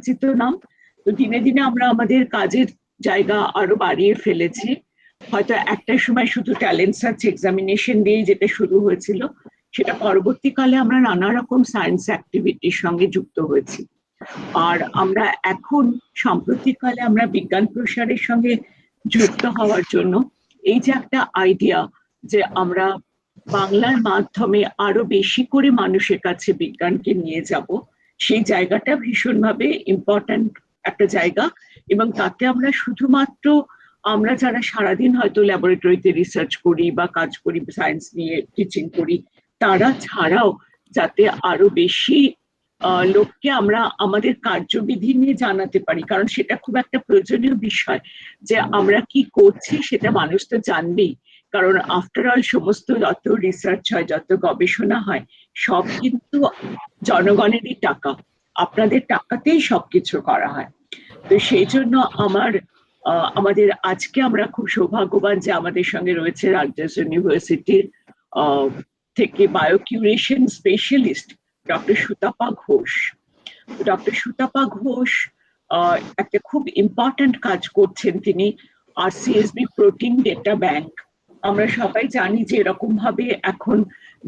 পরিচিত নাম। তো দিনে দিনে আমরা আমাদের কাজের জায়গা আরো বাড়িয়ে ফেলেছি। হয়তো একটা সময় শুধু ট্যালেন্ট সার্চ এক্সামিনেশন দিয়ে যেটা শুরু হয়েছিল, সেটা পরবর্তীকালে আমরা নানা রকম সায়েন্স অ্যাক্টিভিটির সঙ্গে যুক্ত হয়েছি। আর আমরা এখন সাম্প্রতিককালে আমরা বিজ্ঞান প্রসারের সঙ্গে যুক্ত হওয়ার জন্য এই যে একটা আইডিয়া যে আমরা বাংলার মাধ্যমে আরো বেশি করে মানুষের কাছে বিজ্ঞানকে নিয়ে যাব, সেই জায়গাটা ভীষণভাবে ইম্পর্ট্যান্ট একটা জায়গা। এবং তাতে আমরা শুধুমাত্র আমরা যারা সারাদিন হয়তো ল্যাবরেটরিতে রিসার্চ করি বা কাজ করি, সায়েন্স নিয়ে টিচিং করি, তারা ছাড়াও যাতে আরো বেশি লোককে আমরা আমাদের কার্যবিধি নিয়ে জানাতে পারি, কারণ সেটা খুব একটা প্রয়োজনীয় বিষয় যে আমরা কি করছি সেটা মানুষ তো জানবেই। কারণ আফটার অল সমস্ত যত রিসার্চ হয়, যত গবেষণা হয়, সব কিন্তু জনগণেরই টাকা, আপনাদের টাকাতেই সবকিছু করা হয়। তো সেই জন্য আমাদের আজকে আমরা খুব সৌভাগ্যবান যে আমাদের সঙ্গে রয়েছে রাজশাহী ইউনিভার্সিটির থেকে biocuration specialist doctor Sutapa Ghosh. Doctor Sutapa Ghosh একটা খুব ইম্পর্ট্যান্ট কাজ করছেন তিনি, আরসিএসবি প্রোটিন ডেটা ব্যাংক। আমরা সবাই জানি যে এরকম ভাবে এখন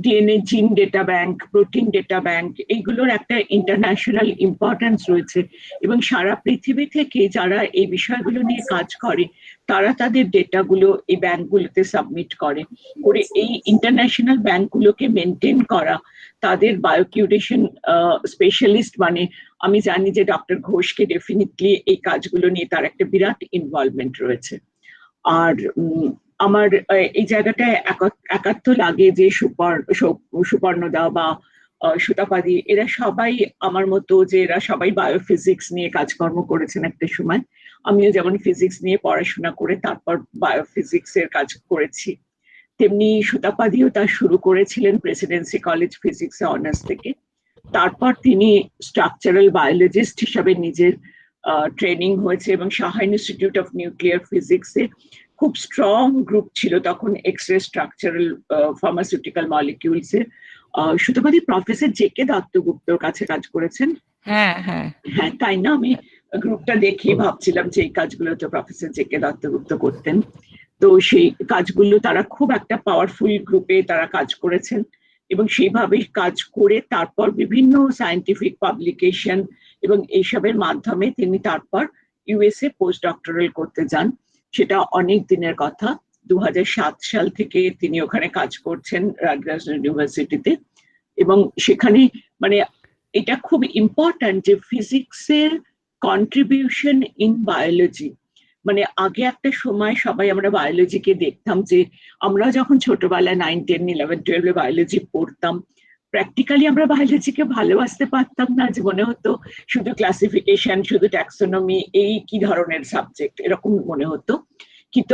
ডিএনএ জিন data bank, protein data bank, এইগুলোর একটা ইন্টারন্যাশনাল ইম্পর্টেন্স রয়েছে। এবং সারা পৃথিবী থেকে যারা এই বিষয়গুলো নিয়ে কাজ করে, তারা তাদের ডেটাগুলো এই ব্যাংকগুলোতে সাবমিট করে এই ইন্টারন্যাশনাল ব্যাংকগুলোকে মেনটেন করা তাদের বায়োকিউরেশন স্পেশালিস্ট। মানে আমি জানি যে ডক্টর ঘোষকে ডেফিনেটলি এই কাজগুলো নিয়ে তার একটা বিরাট ইনভলভমেন্ট রয়েছে। আর আমার এই জায়গাটায় একাত্ম লাগে যে সুপর্ণদা বা সুতাপাদি, এরা সবাই আমার মতো, যে এরা সবাই বায়োফিজিক্স নিয়ে কাজকর্ম করেছেন একটা সময়। আমিও যেমন ফিজিক্স নিয়ে পড়াশোনা করে তারপর বায়োফিজিক্স এর কাজ করেছি, তেমনি সুতাপাদিও তার শুরু করেছিলেন প্রেসিডেন্সি কলেজ ফিজিক্স অনার্স থেকে। তারপর তিনি স্ট্রাকচারাল বায়োলজিস্ট হিসাবে নিজের ট্রেনিং হয়েছে এবং সাহা ইনস্টিটিউট অফ নিউক্লিয়ার ফিজিক্সে খুব স্ট্রং গ্রুপ ছিল তখন, X ray structural pharmaceutical molecules এর। সুতাপাদি প্রফেসর জে কে দত্তগুপ্তর কাছে কাজ করেছেন। হ্যাঁ হ্যাঁ হ্যাঁ, তাই না? আমি গ্রুপটা দেখে ভাবছিলাম যে এই কাজগুলো তো প্রফেসর জে কে দত্তগুপ্ত করতেন। তো সেই কাজগুলো তারা খুব একটা পাওয়ারফুল গ্রুপে তারা কাজ করেছেন এবং সেইভাবে কাজ করে তারপর বিভিন্ন সায়েন্টিফিক পাবলিকেশন এবং এইসবের মাধ্যমে তিনি তারপর ইউএসএ পোস্ট ডক্টরাল করতে যান। সেটা অনেক দিনের কথা, 2007 সাল থেকে তিনি ওখানে কাজ করছেন রাজশাহী ইউনিভার্সিটিতে। এবং সেখানে মানে এটা খুব ইম্পর্ট্যান্ট যে ফিজিক্সের কন্ট্রিবিউশন ইন বায়োলজি। মানে আগে একটা সময় সবাই আমরা বায়োলজিকে দেখতাম যে আমরা যখন ছোটবেলায় 9, 10, 11, 12 বায়োলজি পড়তাম, প্র্যাকটিক্যালি আমরা বায়োলজিকে ভালোবাসতে পারতাম না, যে মনে হতো শুধু ক্লাসিফিকেশন, শুধু ট্যাক্সোনমি, এই কি ধরনের সাবজেক্ট এরকম মনে হতো। কিন্তু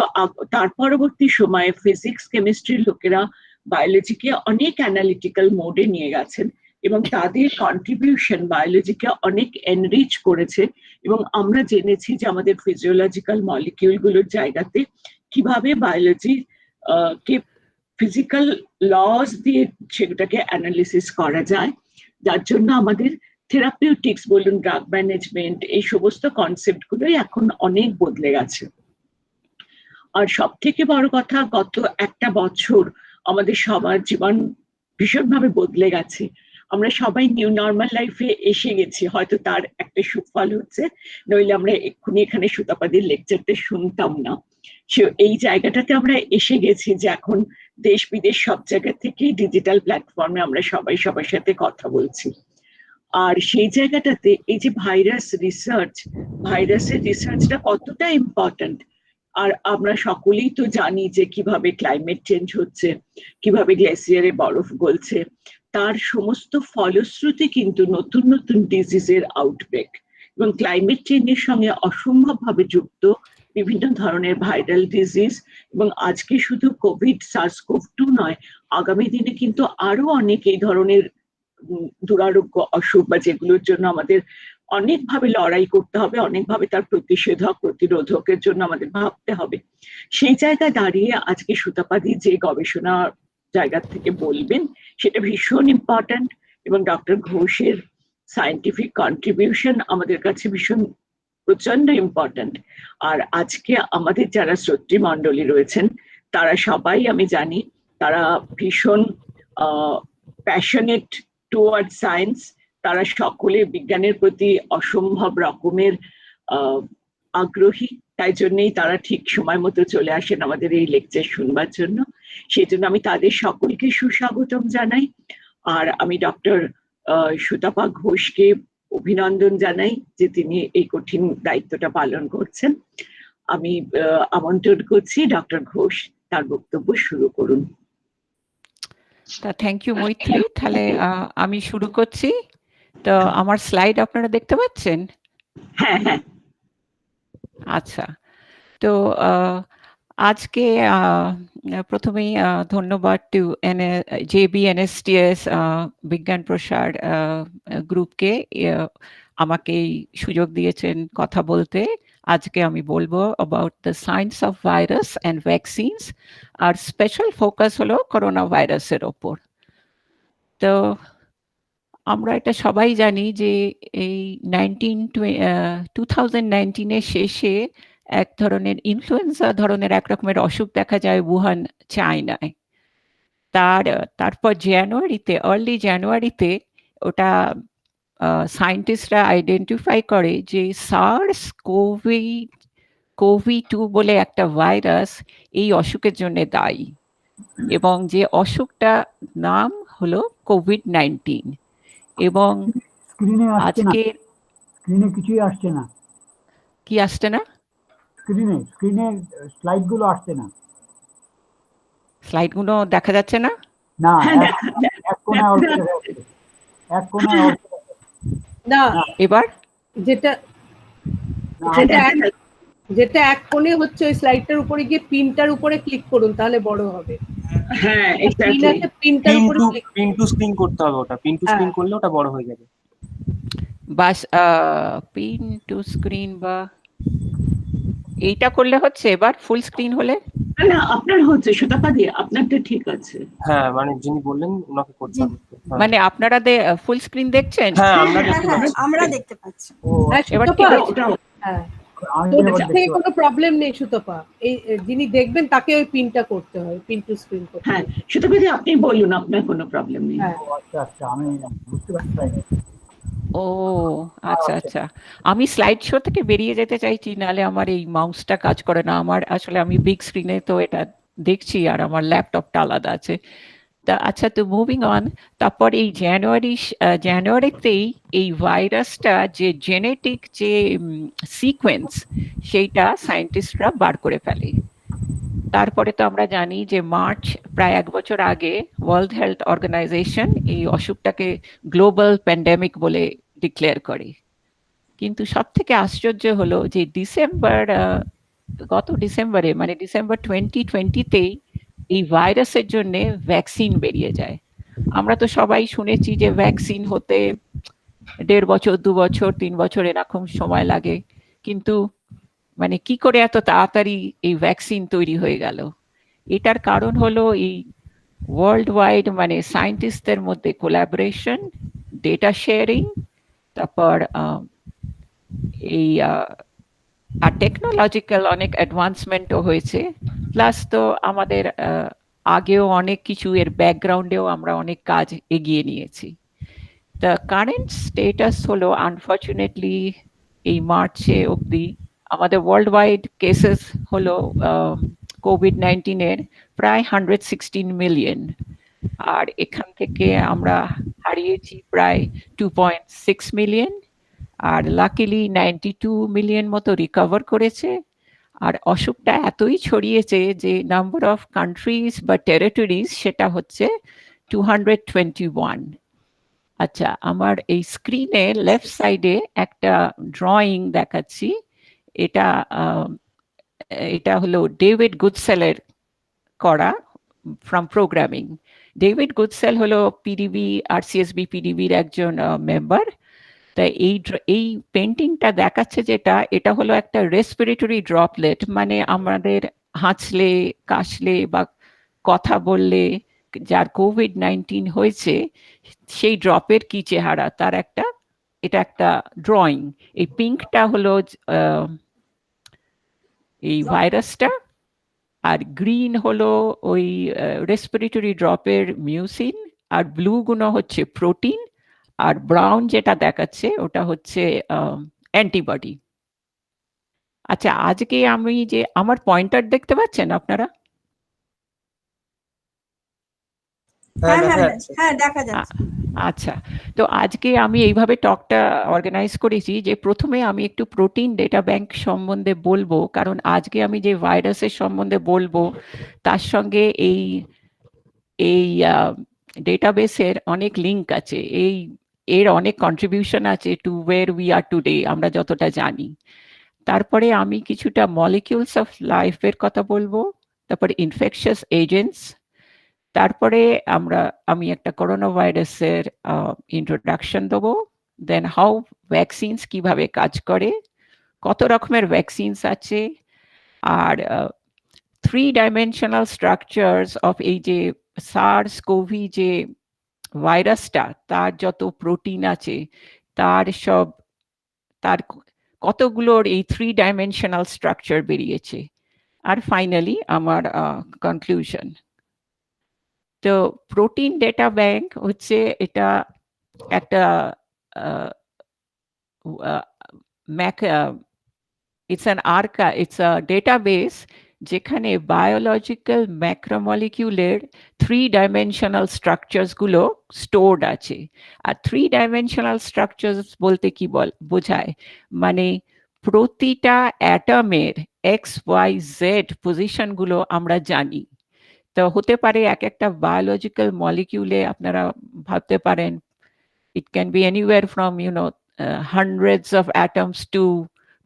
তার পরবর্তী সময়ে ফিজিক্স কেমিস্ট্রির লোকেরা বায়োলজিকে অনেক অ্যানালিটিক্যাল মোডে নিয়ে গেছেন এবং তাদের কন্ট্রিবিউশন বায়োলজিকে অনেক এনরিচ করেছে। এবং আমরা জেনেছি যে আমাদের ফিজিওলজিক্যাল মলিকিউল গুলোর জায়গাতে কিভাবে বায়োলজি কে ফিজিক্যাল লস দিয়ে সেটাকে অ্যানালিসিস করা যায়, যার জন্য আমাদের থেরাপিউটিক্স বলুন, ড্রাগ ম্যানেজমেন্ট, এই সমস্ত কনসেপ্ট গুলোই এখন অনেক বদলে গেছে। আর সব থেকে বড় কথা, গত একটা বছর আমাদের সবার জীবন ভীষণভাবে বদলে গেছে। আমরা সবাই নিউ নর্মাল লাইফে এসে গেছি, হয়তো তার একটা সুফল হচ্ছে, নইলে আমরা এক্ষুনি এখানে সুতাপাদির লেকচারটা শুনতাম না। এই জায়গাটাতে আমরা এসে গেছি যে এখন দেশ বিদেশ সব জায়গা থেকেই ডিজিটাল প্ল্যাটফর্মে আমরা সবাই সবার সাথে কথা বলছি। আর সেই জায়গাটাতে এই যে ভাইরাসের রিসার্চটা কতটা ইম্পর্ট্যান্ট। আর আমরা সকলেই তো জানি যে কিভাবে ক্লাইমেট চেঞ্জ হচ্ছে, কিভাবে গ্লেসিয়ারে বরফ গলছে, তার সমস্ত ফলশ্রুতি কিন্তু নতুন নতুন ডিজিজের আউটব্রেক এবং ক্লাইমেট চেঞ্জের সঙ্গে অসম্ভবভাবে যুক্ত বিভিন্ন ধরনের ভাইরাল ডিজিজ। এবং আজকে শুধু কোভিড, SARS-CoV-2 নয়, আগামী দিনে কিন্তু আরো অনেক এই ধরনের দুরারোগ্য অসুখ বা যেগুলোর জন্য আমাদের অনেকভাবে লড়াই করতে হবে, অনেকভাবে তার প্রতিরোধকের জন্য আমাদের ভাবতে হবে। সেই জায়গায় দাঁড়িয়ে আজকে সুতাপাদি যে গবেষণা জায়গা থেকে বলবেন সেটা ভীষণ ইম্পর্ট্যান্ট। এবং ডক্টর ঘোষের সায়েন্টিফিক কন্ট্রিবিউশন আমাদের কাছে ভীষণ প্রচন্ড ইম্পর্ট্যান্ট। আর আজকে আমাদের যারা শ্রোতৃ মণ্ডলী রয়েছেন তারা সবাই আমি জানি তারা ভীষণ প্যাশনেট টুয়ার্ড সায়েন্স। তারা সকলে বিজ্ঞানের প্রতি অসম্ভব রকমের আগ্রহী, তাই জন্যই তারা ঠিক সময় মতো চলে আসেন আমাদের এই লেকচার শুনবার জন্য। সেই জন্য আমি তাদের সকলকে সুস্বাগতম জানাই। আর আমি ডক্টর সুতপা ঘোষকে অভিনন্দন জানাই যে তিনি এই কঠিন দায়িত্বটা পালন করছেন। আমি আমন্ত্রণ করছি ডক্টর ঘোষ, তার বক্তব্য শুরু করুন। থ্যাংক ইউ মৈত্রী। তাহলে আমি শুরু করছি। তো আমার স্লাইড আপনারা দেখতে পাচ্ছেন? হ্যাঁ হ্যাঁ। আচ্ছা, তো আজকে প্রথমেই ধন্যবাদ টু JBNSTS বিজ্ঞান প্রসার গ্রুপকে আমাকে এই সুযোগ দিয়েছেন কথা বলতে। আজকে আমি বলবো about the science of virus and vaccines, আর স্পেশাল ফোকাস হলো করোনা ভাইরাসের ওপর। তো আমরা এটা সবাই জানি যে এই 2019-এর শেষে এক ধরনের ইনফ্লুয়েঞ্জা ধরনের এক রকমের অসুখ দেখা যায় উহান, চায়নায়। তারপর আর্লি জানুয়ারিতে ওটা সায়েন্টিস্টরা আইডেন্টিফাই করে যে সার্স কোভি-2 বলে একটা ভাইরাস এই অসুখের জন্য দায়ী, এবং যে অসুখটা নাম হলো কোভিড-19। এবং আজকে স্ক্রিনে কিছুই আসছে না। কি আসছে না? স্ক্রিনে স্লাইডগুলো আসছে না। স্লাইডগুলো দেখা যাচ্ছে না? না, এক কোণায় অল্প দেখা যাচ্ছে, এক কোণায় অল্প। না, এবার যেটা এক কোণে হচ্ছে ওই স্লাইডটার উপরে গিয়ে পিনটার উপরে ক্লিক করুন, তাহলে বড় হবে। হ্যাঁ, এক্স্যাক্টলি। পিনটার উপরে পিন টু স্ক্রিন করতে হবে, ওটা পিন টু স্ক্রিন করলে ওটা বড় হয়ে যাবে। বাস পিন টু স্ক্রিন বা এইটা করলে হচ্ছে, এবার ফুল স্ক্রিন হলে না, আপনার হচ্ছে সুতপা দিয়ে, আপনারটা ঠিক আছে। হ্যাঁ, মানে যিনি বললেন ওনাকে করতে হবে। মানে আপনারা ফুল স্ক্রিন দেখছেন? হ্যাঁ, আমরা দেখতে পাচ্ছি। এবার ঠিক আছে। হ্যাঁ, কোনো প্রবলেম নেই সুতপা। এই যিনি দেখবেন তাকে ওই পিনটা করতে হয়, পিন টু স্ক্রিন করতে। হ্যাঁ, সুতপা দিয়ে আপনি বলুন, আপনার কোনো প্রবলেম নেই। আচ্ছা, আমি বুঝতে পারছি। ও আচ্ছা আচ্ছা, আমি স্লাইড শো থেকে বেরিয়ে যেতে চাইছি, নাহলে আমার এই মাউসটা কাজ করে না। আমি বিগ স্ক্রিনে তো এটা দেখছি, আর আমার ল্যাপটপটা আলাদা আছে। আচ্ছা, তো মুভিং অন। তারপর এই জানুয়ারিতেই এই ভাইরাসটা যে জেনেটিক যে সিকোয়েন্স, সেইটা সায়েন্টিস্টরা বার করে ফেলে। তারপরে তো আমরা জানি যে মার্চ, প্রায় 1 বছর আগে, ওয়ার্ল্ড হেলথ অর্গানাইজেশন এই অসুখটাকে গ্লোবাল প্যান্ডেমিক বলে ডিক্লেয়ার করে। কিন্তু সব থেকে আশ্চর্য হলো যে গত ডিসেম্বরে, মানে ডিসেম্বর 2020-তেই এই ভাইরাসের জন্য ভ্যাকসিন বেরিয়ে যায়। আমরা তো সবাই শুনেছি যে ভ্যাকসিন হতে 1.5 বছর, 2 বছর, 3 বছর এরকম সময় লাগে, কিন্তু মানে কি করে এত তাড়াতাড়ি এই ভ্যাকসিন তৈরি হয়ে গেল? এটার কারণ হলো এই ওয়ার্ল্ড ওয়াইড, মানে সায়েন্টিস্টদের মধ্যে কোলাবোরেশন, ডেটা শেয়ারিং, তারপর এই আর টেকনোলজিক্যাল অনেক অ্যাডভান্সমেন্টও হয়েছে। প্লাস তো আমাদের আগেও অনেক কিছু এর ব্যাকগ্রাউন্ডেও আমরা অনেক কাজ এগিয়ে নিয়েছি। দ্য কারেন্ট স্টেটাস হলো, আনফর্চুনেটলি এই মার্চে অবধি আমাদের ওয়ার্ল্ড ওয়াইড কেসেস হলো কোভিড-19-এর প্রায় 116 মিলিয়ন, আর এখান থেকে আমরা হারিয়েছি প্রায় 2.6 মিলিয়ন, আর লাকিলি 92 মিলিয়ন মতো রিকভার করেছে। আর অসুখটা এতই ছড়িয়েছে যে নাম্বার অফ কান্ট্রিজ বা টেরিটরিজ সেটা হচ্ছে 221। আচ্ছা, আমার এই স্ক্রিনে লেফট সাইডে একটা ড্রয়িং দেখাচ্ছি। এটা হলো ডেভিড গুডসেলের করা ফ্রম প্রোগ্রামিং। ডেভিড গুডসেল হলো RCSB পিডিবির একজন মেম্বার। তাই এই পেন্টিংটা দেখাচ্ছে এটা হলো একটা রেসপিরেটরি ড্রপলেট, মানে আমাদের হাঁচলে, কাশলে বা কথা বললে যার কোভিড-19 হয়েছে সেই ড্রপের কি চেহারা, তার একটা এটা একটা ড্রয়িং। এই পিঙ্কটা হলো এই ভাইরাসটা, আর গ্রিন হলো ওই রেসপিরেটরি ড্রপের মিউসিন, আর ব্লু গুলো হচ্ছে প্রোটিন, আর ব্রাউন যেটা দেখাচ্ছে ওটা হচ্ছে অ্যান্টিবডি। আচ্ছা, আজকে আমি যে আমার পয়েন্টার দেখতে পাচ্ছেন আপনারা? হ্যাঁ, হ্যাঁ দেখা হ্যাঁ যাচ্ছে। হ্যাঁ দেখা যাচ্ছে। আচ্ছা, তো আজকে আমি এইভাবে টকটা অর্গানাইজ করেছি যে প্রথমে আমি একটু প্রোটিন ডেটা ব্যাংক সম্বন্ধে বলবো, কারণ আজকে আমি যে ভাইরাসের সম্বন্ধে বলবো তার সঙ্গে এই এই ডেটাবেসের অনেক লিঙ্ক আছে, এর অনেক কন্ট্রিবিউশন আছে টু ওয়ের উই আর টুডে, আমরা যতটা জানি। তারপরে আমি কিছুটা মলিকিউলস অফ লাইফের কথা বলবো, তারপরে ইনফেকশাস এজেন্টস, তারপরে আমি একটা করোনা ভাইরাসের ইন্ট্রোডাকশন দেবো, দেন হাউ ভ্যাকসিনস কিভাবে কাজ করে, কত রকমের ভ্যাকসিনস আছে, আর 3-dimensional structures of এই যে সার্স কোভি যে ভাইরাসটা, তার যত প্রোটিন আছে তার কতগুলোর এই 3-dimensional স্ট্রাকচার বেরিয়েছে, আর ফাইনালি আমার কনক্লুশন। তো প্রোটিন ডেটা ব্যাংক হচ্ছে এটা একটা ইটস আ ডেটাবেস যেখানে বায়োলজিক্যাল ম্যাক্রোমলিকিউলের 3-dimensional স্ট্রাকচারস গুলো স্টোরড আছে। আর 3-dimensional স্ট্রাকচারস বলতে কি বোঝায়, মানে প্রতিটা অ্যাটমের XYZ পজিশন গুলো আমরা জানি। তো হতে পারে এক একটা বায়োলজিক্যাল মলিকিউলে আপনারা ভাবতে পারেন it can be anywhere from hundreds of atoms to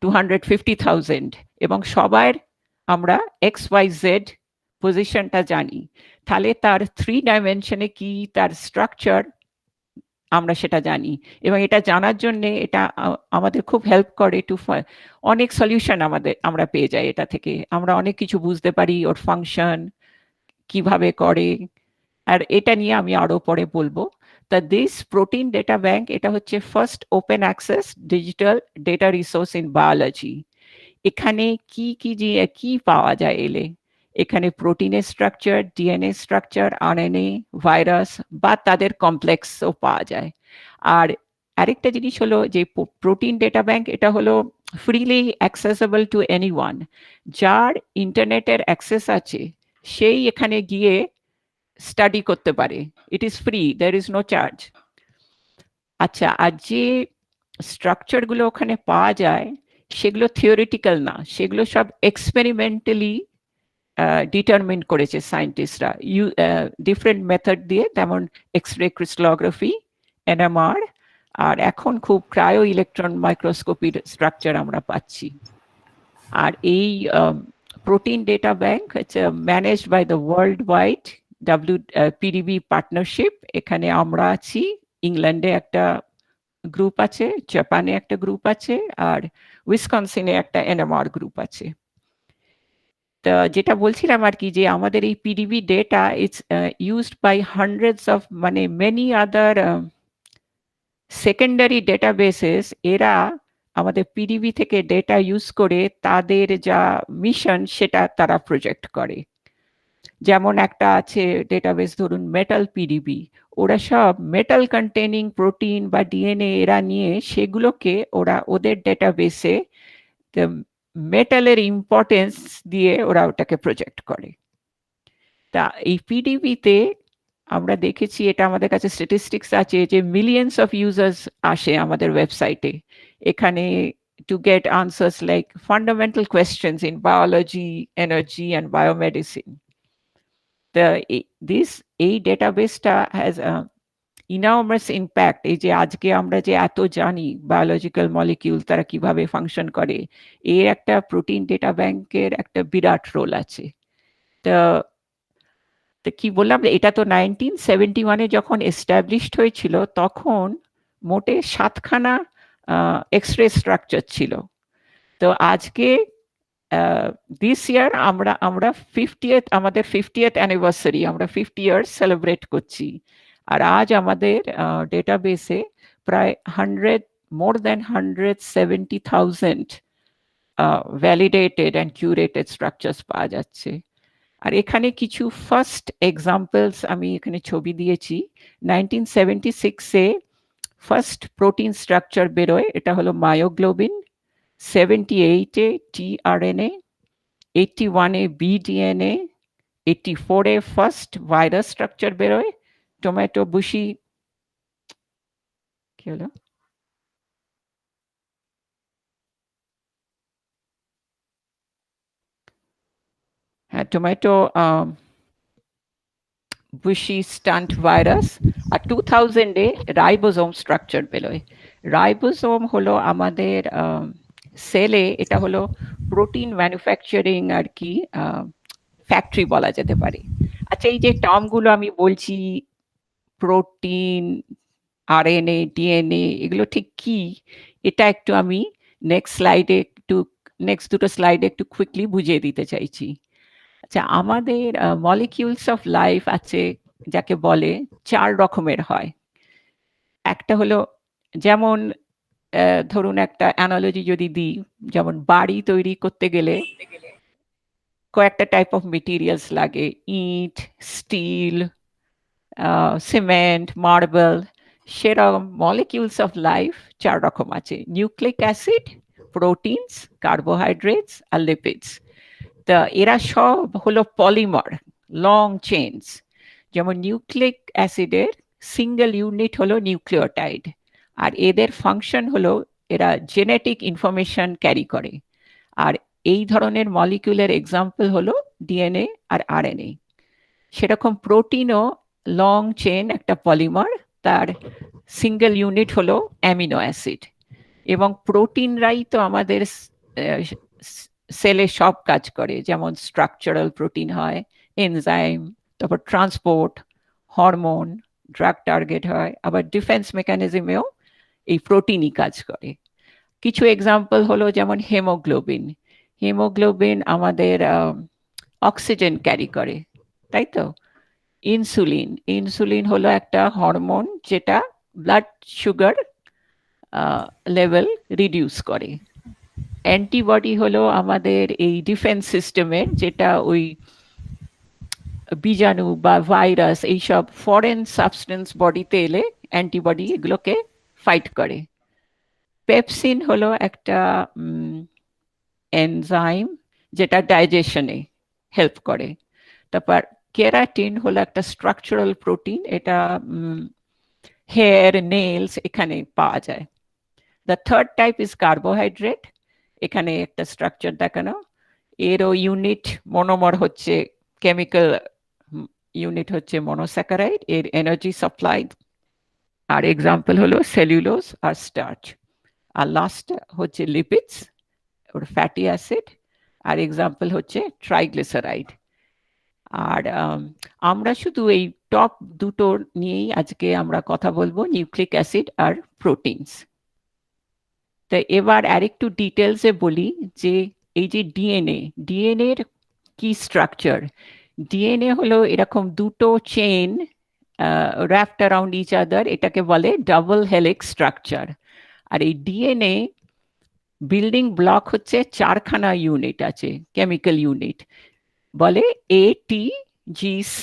250,000, এবং সবার আমরা XYZ পজিশনটা জানি, তাহলে তার 3 ডাইমেনশনে কি তার স্ট্রাকচার আমরা সেটা জানি, এবং এটা জানার জন্য এটা আমাদের খুব হেল্প করে অনেক সলিউশন আমরা পেয়ে যাই এটা থেকে, আমরা অনেক কিছু বুঝতে পারি, ওর ফাংশন কিভাবে করে, আর এটা নিয়ে আমি আরো পরে বলবো। তা দিস প্রোটিন ডেটা ব্যাংক এটা হচ্ছে first open access digital data resource in biology. এখানে কি পাওয়া যায় এখানে প্রোটিনের structure, DNA structure, RNA, virus বা তাদের কমপ্লেক্সও পাওয়া যায়। আর আরেকটা জিনিস হলো যে প্রোটিন ডেটা ব্যাংক এটা হলো ফ্রিলি অ্যাক্সেসেবল টু এনিওয়ান, যার ইন্টারনেটের অ্যাক্সেস আছে সেই এখানে গিয়ে স্টাডি করতে পারে। It is free, there is no charge. আচ্ছা, আর যে স্ট্রাকচারগুলো ওখানে পাওয়া যায় সেগুলো থিওরিটিক্যাল না, সেগুলো সব এক্সপেরিমেন্টালি ডিটারমিন করেছে সায়েন্টিস্টরা ডিফারেন্ট মেথড দিয়ে, যেমন এক্সরে ক্রিস্টালোগ্রাফি, এনএমআর, আর এখন খুব ক্রায়ো ইলেকট্রন মাইক্রোস্কোপির স্ট্রাকচার আমরা পাচ্ছি। আর এই প্রোটিন ডেটা ব্যাংক হচ্ছে managed by the world wide PDB partnership. এখানে আমরা আছি, ইংল্যান্ডে একটা গ্রুপ আছে, জাপানে একটা গ্রুপ আছে, আর উইসকনসিনে একটা এনএমআর গ্রুপ আছে। তো যেটা বলছিলাম আর কি, যে আমাদের এই PDB data it's used by hundreds of many other secondary databases. এরা আমাদের PDB থেকে ডেটা ইউজ করে তাদের যা মিশন সেটা তারা প্রজেক্ট করে। যেমন একটা আছে ডেটাবেস, ধরুন মেটাল PDB, ওরা সব মেটাল কন্টেনিং প্রোটিন বা ডিএনএ এরা নিয়ে সেগুলোকে ওরা ওদের ডেটাবেসে মেটালের ইম্পর্টেন্স দিয়ে ওরা ওটাকে প্রজেক্ট করে। তা এই PDB-তে আমরা দেখেছি, এটা আমাদের কাছে স্ট্যাটিস্টিক্স আছে, যে মিলিয়ন্স অফ ইউজার্স আসে আমাদের ওয়েবসাইটে এখানে to get answers like fundamental questions in biology, energy and biomedicine. এই ডেটাবেসটা has a enormous impact। এই যে আজকে আমরা যে এত জানি বায়োলজিক্যাল মলিকিউল তারা কিভাবে ফাংশন করে, এর একটা প্রোটিন ডেটা ব্যাংকের একটা বিরাট রোল আছে। তো কি বললাম, এটা তো 1971-এ যখন এস্টাবলিশড হয়েছিল তখন মোটে 7খানা এক্সরে স্ট্রাকচার ছিল। তো আজকে দিস ইয়ার আমরা আমাদের 50th অ্যানিভার্সারি, আমরা 50 ইয়ার্স সেলিব্রেট করছি। আর আজ আমাদের ডেটাবেসে প্রায় more than 170,000 validated and curated structures পাওয়া যাচ্ছে। আর এখানে কিছু ফার্স্ট এক্সাম্পলস আমি এখানে ছবি দিয়েছি। 1976-এ ফার্স্ট প্রোটিন স্ট্রাকচার বেরোয়, এটা হলো মায়োগ্লোবিন। 78-এ টিআরএনএ, 81-এ বিডিএনএ, 84-এ ফার্স্ট ভাইরাস স্ট্রাকচার বেরোয়, টমেটো বুশি কি হলো হ্যাঁ টমেটো বুশি স্টান্ট ভাইরাস। আর 2000-এ রাইবোজোম স্ট্রাকচার বেরোয়। রাইবোজোম হলো আমাদের সেলে, এটা হলো প্রোটিন ম্যানুফ্যাকচারিং আর কি ফ্যাক্টরি বলা যেতে পারে। আচ্ছা, এই যে টার্মগুলো আমি বলছি, প্রোটিন, আরএনএ, ডিএনএ, এগুলো ঠিক কি, এটা একটু আমি নেক্সট দুটো স্লাইডে একটু কুইকলি বুঝিয়ে দিতে চাইছি। আচ্ছা, আমাদের মলিকিউলস অফ লাইফ আছে যাকে বলে 4 রকমের হয়। একটা হলো যেমন ধরুন একটা অ্যানালজি যদি দিই, যেমন বাড়ি তৈরি করতে গেলে কয়েকটা টাইপ অফ মেটেরিয়ালস লাগে, ইট, স্টিল, সিমেন্ট, মার্বেল। সেরকম মলিকিউলস অফ লাইফ 4 রকম আছে: নিউক্লিক অ্যাসিড, প্রোটিনস, কার্বোহাইড্রেটস আর লিপিডস। তা এরা সব হলো পলিমার, লং চেইনস। যেমন নিউক্লিক অ্যাসিডের সিঙ্গেল ইউনিট হলো নিউক্লিওটাইড, আর এদের ফাংশন হলো এরা জেনেটিক ইনফরমেশন ক্যারি করে। আর এই ধরনের মলিকিউলের এক্সাম্পল হলো ডিএনএ আর আরএনএ। সেরকম প্রোটিনও লং চেইন একটা পলিমার, তার সিঙ্গেল ইউনিট হলো অ্যামিনো অ্যাসিড। এবং প্রোটিনরাই তো আমাদের সেলে সব কাজ করে, যেমন স্ট্রাকচারাল প্রোটিন হয়, এনজাইম, তারপর ট্রান্সপোর্ট, হরমোন, ড্রাগ টার্গেট হয়, আবার ডিফেন্স মেকানিজমেও এই প্রোটিনই কাজ করে। কিছু এক্সাম্পল হলো যেমন হেমোগ্লোবিন। হেমোগ্লোবিন আমাদের অক্সিজেন ক্যারি করে, তাই তো। ইনসুলিন হলো একটা হরমোন যেটা ব্লাড সুগার লেভেল রিডিউস করে। অ্যান্টিবডি হলো আমাদের এই ডিফেন্স সিস্টেমের, যেটা ওই বীজাণু বা ভাইরাস এইসব ফরেন সাবস্টেন্স বডিতে এলে অ্যান্টিবডি এগুলোকে ফাইট করে। পেপসিন হলো একটা এনজাইম যেটা ডাইজেশনে হেল্প করে। তারপর কেরাটিন হলো একটা স্ট্রাকচারাল প্রোটিন, এটা হেয়ার, নেলস এখানে পাওয়া যায়। The third type is carbohydrate. এখানে একটা স্ট্রাকচার দেখানো, এরও ইউনিট মনোমর হচ্ছে, কেমিক্যাল ইউনিট হচ্ছে মনোস্যাকারাইড, এর এনার্জি সাপ্লাই। আর এক্সাম্পল হলো সেলুলোজ আর স্টার্চ। আর লাস্ট হচ্ছে লিপিডস, ওর ফ্যাটি অ্যাসিড, আর এক্সাম্পল হচ্ছে ট্রাইগ্লিসারাইড। আর আমরা শুধু এই টপ দুটো নিয়েই আজকে আমরা কথা বলবো, নিউক্লিক অ্যাসিড আর প্রোটিনস। তো এবার আরেকটু ডিটেলসে বলি যে এই যে ডিএনএর কি স্ট্রাকচার। ডিএনএ হলো এরকম দুটো chain wrapped around each other, এটাকে বলে ডাবল হেলিক্স স্ট্রাকচার। আর এই ডিএনএ বিল্ডিং ব্লক হচ্ছে 4খানা ইউনিট আছে, কেমিক্যাল ইউনিট, বলে ATGC,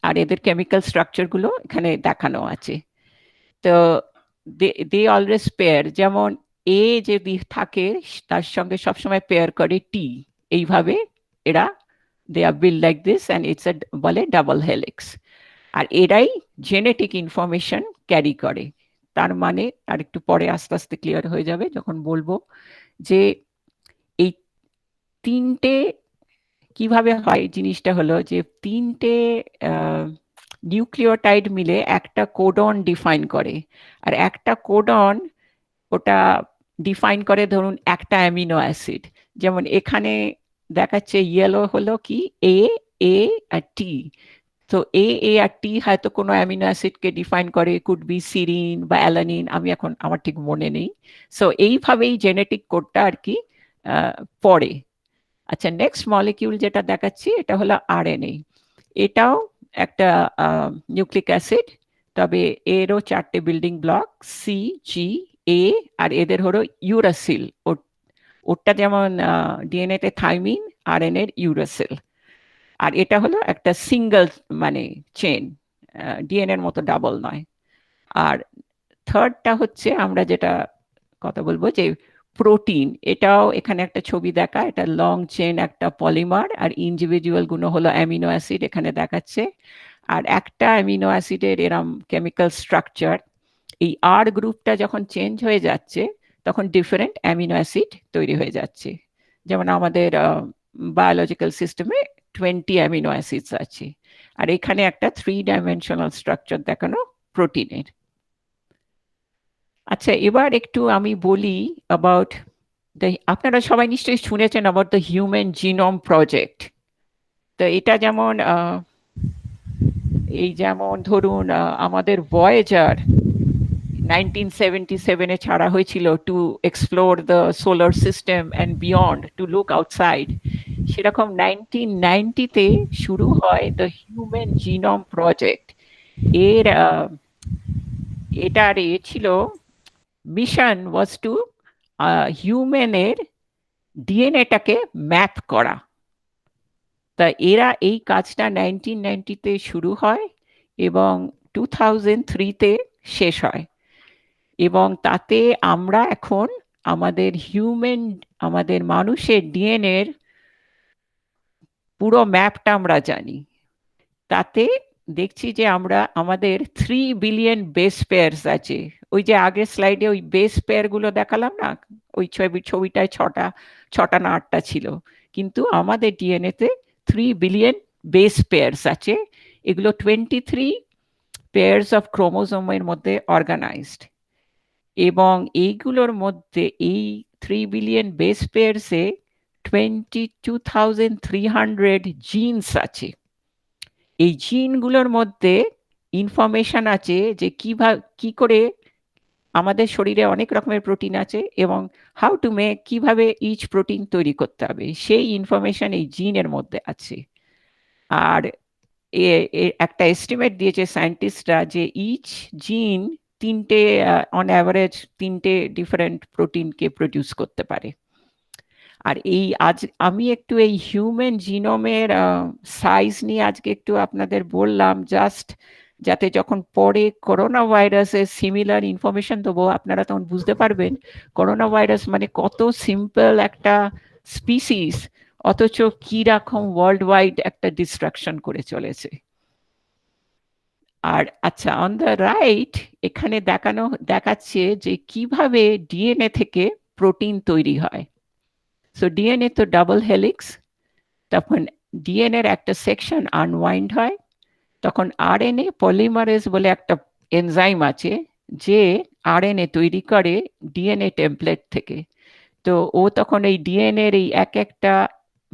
আর এদের কেমিক্যাল স্ট্রাকচার গুলো এখানে দেখানো আছে। তো দে অলওয়েজ পেয়ার, যেমন এ যদি থাকে তার সঙ্গে সবসময় পেয়ার করে টি, এইভাবে এরা they are build like this and it's বলে ডাবল হেলিক্স। আর এরাই জেনেটিক ইনফরমেশন ক্যারি করে। তার মানে আর একটু পরে আস্তে আস্তে ক্লিয়ার হয়ে যাবে যখন বলবো যে এই তিনটে কিভাবে হয়। জিনিসটা হলো যে তিনটে নিউক্লিওটাইড মিলে একটা কোডন ডিফাইন করে, আর একটা কোডন ওটা ডিফাইন করে ধরুন একটা অ্যামিনো অ্যাসিড। যেমন এখানে দেখাচ্ছে ইয়েলো হলো কি এ আর টি। তো এ আর টি হয়তো কোনো অ্যামিনো অ্যাসিডকে ডিফাইন করে, কুড বি সিরিন বা অ্যালানিন, আমি এখন আমার ঠিক মনে নেই। সো এইভাবেই জেনেটিক কোডটা আর কি পড়ে। আচ্ছা, নেক্সট মলিকিউল যেটা দেখাচ্ছি এটা হলো আরএনএ। এটাও একটা নিউক্লিক অ্যাসিড, তবে এরও 4টে বিল্ডিং ব্লক, CG, এ, আর এদের হলো ইউরাসিল। ওটা যেমন ডিএনএ তে থাইমিন, আরএনএ এর ইউরাসিল। আর এটা হলো একটা সিঙ্গেল মানে চেন, ডিএনএ এর মতো ডাবল নয়। আর থার্ডটা হচ্ছে আমরা যেটা কথা বলবো যে প্রোটিন, এটাও এখানে একটা ছবি দেখা, এটা লং চেন একটা পলিমার, আর ইন্ডিভিজুয়াল গুলো হলো অ্যামিনো অ্যাসিড এখানে দেখাচ্ছে। আর একটা অ্যামিনো অ্যাসিডের এরম কেমিক্যাল স্ট্রাকচার, এই আর গ্রুপটা যখন চেঞ্জ হয়ে যাচ্ছে তখন ডিফারেন্ট অ্যামিনো অ্যাসিড তৈরি হয়ে যাচ্ছে। যেমন আমাদের বায়োলজিক্যাল সিস্টেমে 20 অ্যামিনো অ্যাসিডস আছে, আর এখানে একটা 3 ডাইমেনশনাল স্ট্রাকচার দেখানো প্রোটিনের। আচ্ছা, এবার একটু আমি বলি অ্যাবাউট আপনারা সবাই নিশ্চয়ই শুনেছেন about the human genome project. তো এটা যেমন এই যেমন ধরুন আমাদের ভয়েজার 1977 এ ছাড়া হয়েছিল to explore the solar system and beyond, to look outside. সেরকম 1990-তে শুরু হয় দ্য হিউম্যান জিনোম প্রজেক্ট। এর এটার ছিল মিশন ওয়াজ টু হিউম্যানের ডিএনএটাকে ম্যাপ করা। তা এরা এই কাজটা 1990-তে শুরু হয় এবং 2003-তে শেষ হয়। এবং তাতে আমরা এখন আমাদের মানুষের ডিএনএর পুরো ম্যাপটা আমরা জানি। তাতে দেখছি যে আমাদের 3 বিলিয়ন বেস পেয়ার্স আছে। ওই যে আগের স্লাইডে ওই বেস পেয়ার গুলো দেখালাম না, ওই ছবিটায় ছটা না 8টা ছিল, কিন্তু আমাদের ডিএনএ তে 3 বিলিয়ন বেস পেয়ার্স আছে। এগুলো 23 পেয়ার্স অফ ক্রোমোজোমের মধ্যে অর্গানাইজড, এবং এইগুলোর মধ্যে এই 3 বিলিয়ন বেস পেয়ার্সে 22,300 জিনস আছে। এই জিনগুলোর মধ্যে ইনফরমেশন আছে যে কি করে আমাদের শরীরে অনেক রকমের প্রোটিন আছে এবং হাউ টু মেক, কিভাবে ইচ প্রোটিন তৈরি করতে হবে, সেই ইনফরমেশন এই জিনের মধ্যে আছে। আর একটা এস্টিমেট দিয়েছে সায়েন্টিস্টরা যে ইচ জিন অন অ্যাভারেজ 3টে ডিফারেন্ট প্রোটিনকে প্রডিউস করতে পারে। আর আজ আমি একটু এই হিউম্যান জিনোমের সাইজ নিয়ে আজকে একটু আপনাদের বললাম, জাস্ট যাতে যখন পরে করোনা ভাইরাসের সিমিলার ইনফরমেশন দেবো আপনারা তখন বুঝতে পারবেন করোনা ভাইরাস মানে কত সিম্পল একটা স্পিসিস, অথচ কি রকম ওয়ার্ল্ড ওয়াইড একটা ডিস্ট্রাকশন করে চলেছে। আর আচ্ছা, অন দ্য রাইট এখানে দেখাচ্ছে যে কিভাবে ডিএনএ থেকে প্রোটিন তৈরি হয়। সো ডিএনএ তো ডাবল হেলিক্স, তখন ডিএনএ এর একটা সেকশন আনওয়াইন্ড হয়, তখন আরএনএ পলিমারেজ বলে একটা এনজাইম আছে যে আরএনএ তৈরি করে ডিএনএ টেমপ্লেট থেকে। তো ও তখন এই ডিএনএ এর এই একটা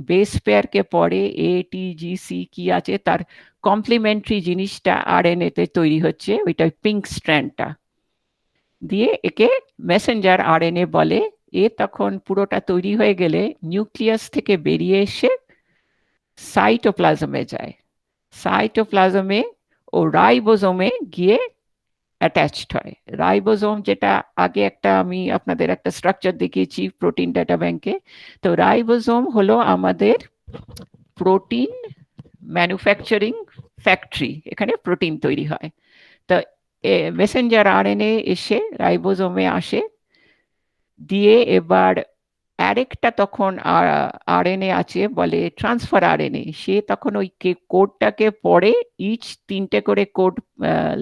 বেস পেয়ারকে পড়ে, এ টি জি সি কি আছে তার কমপ্লিমেন্টারি জিনিসটা আরএনএ তে তৈরি হচ্ছে, ওইটা পিঙ্ক স্ট্র্যান্ডটা দিয়ে একে মেসেঞ্জার আরএনএ বলে। এ তখন পুরোটা তৈরি হয়ে গেলে নিউক্লিয়াস থেকে বেরিয়ে এসে সাইটোপ্লাজমে যায়, সাইটোপ্লাজমে ও রাইবোজোমে গিয়ে অ্যাটাচড হয়। রাইবোজোম যেটা আগে আমি আপনাদের একটা স্ট্রাকচার দেখিয়েছি প্রোটিন ডাটা ব্যাংকে, তো রাইবোজোম হলো আমাদের প্রোটিন ম্যানুফ্যাকচারিং ফ্যাক্টরি, এখানে প্রোটিন তৈরি হয়। তো মেসেঞ্জার আরএনএ এসে রাইবোজোমে আসে, দিয়ে এবার আরেকটা তখন আরএনএ আছে বলে ট্রান্সফার আরএনএ, সে তখন ওই কোডটাকে পড়ে, ইচ 3টে করে কোড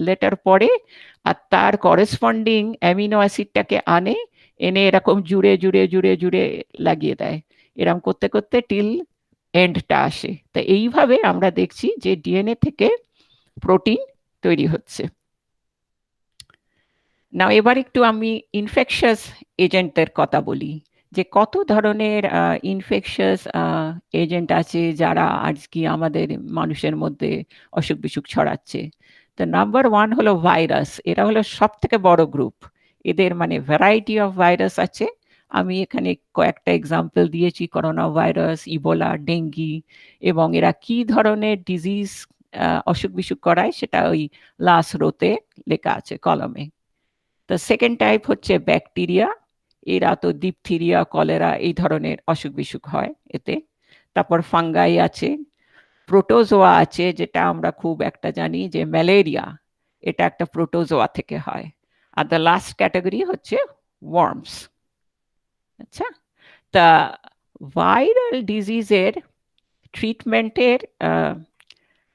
লেটার পড়ে, আর তার করেসপন্ডিং অ্যামিনো অ্যাসিডটাকে এনে এরকম জুড়ে জুড়ে জুড়ে জুড়ে লাগিয়ে দেয়। এরকম করতে করতে টিল এন্ডটা আসে। তো এইভাবে আমরা দেখছি যে ডিএনএ থেকে প্রোটিন তৈরি হচ্ছে। না, এবার একটু আমি ইনফেকশাস এজেন্টের কথা বলি, যে কত ধরনের ইনফেকশাস এজেন্ট আছে যারা আজকে আমাদের মানুষের মধ্যে অসুখ বিসুখ ছড়াচ্ছে। তো নাম্বার 1 হলো ভাইরাস। এরা হলো সব থেকে বড় গ্রুপ, এদের মানে ভ্যারাইটি অফ ভাইরাস আছে। আমি এখানে কয়েকটা এক্সাম্পল দিয়েছি, করোনা ভাইরাস, ইবোলা, ডেঙ্গি, এবং এরা কি ধরনের ডিজিজ অসুখ বিসুখ করায় সেটা ওই লাস্ট রোতে লেখা আছে কলমে। তো সেকেন্ড টাইপ হচ্ছে ব্যাকটেরিয়া, এরা তো ডিপথিরিয়া, কলেরা এই ধরনের অসুখ বিসুখ হয় এতে। তারপর ফাঙ্গাই আছে, প্রোটোজোয়া আছে, যেটা আমরা খুব একটা জানি যে ম্যালেরিয়া, এটা একটা প্রোটোজোয়া থেকে হয়। আর দ্য লাস্ট ক্যাটাগরি হচ্ছে ওয়ার্মস। আচ্ছা, তা ভাইরাল ডিজিজের ট্রিটমেন্টের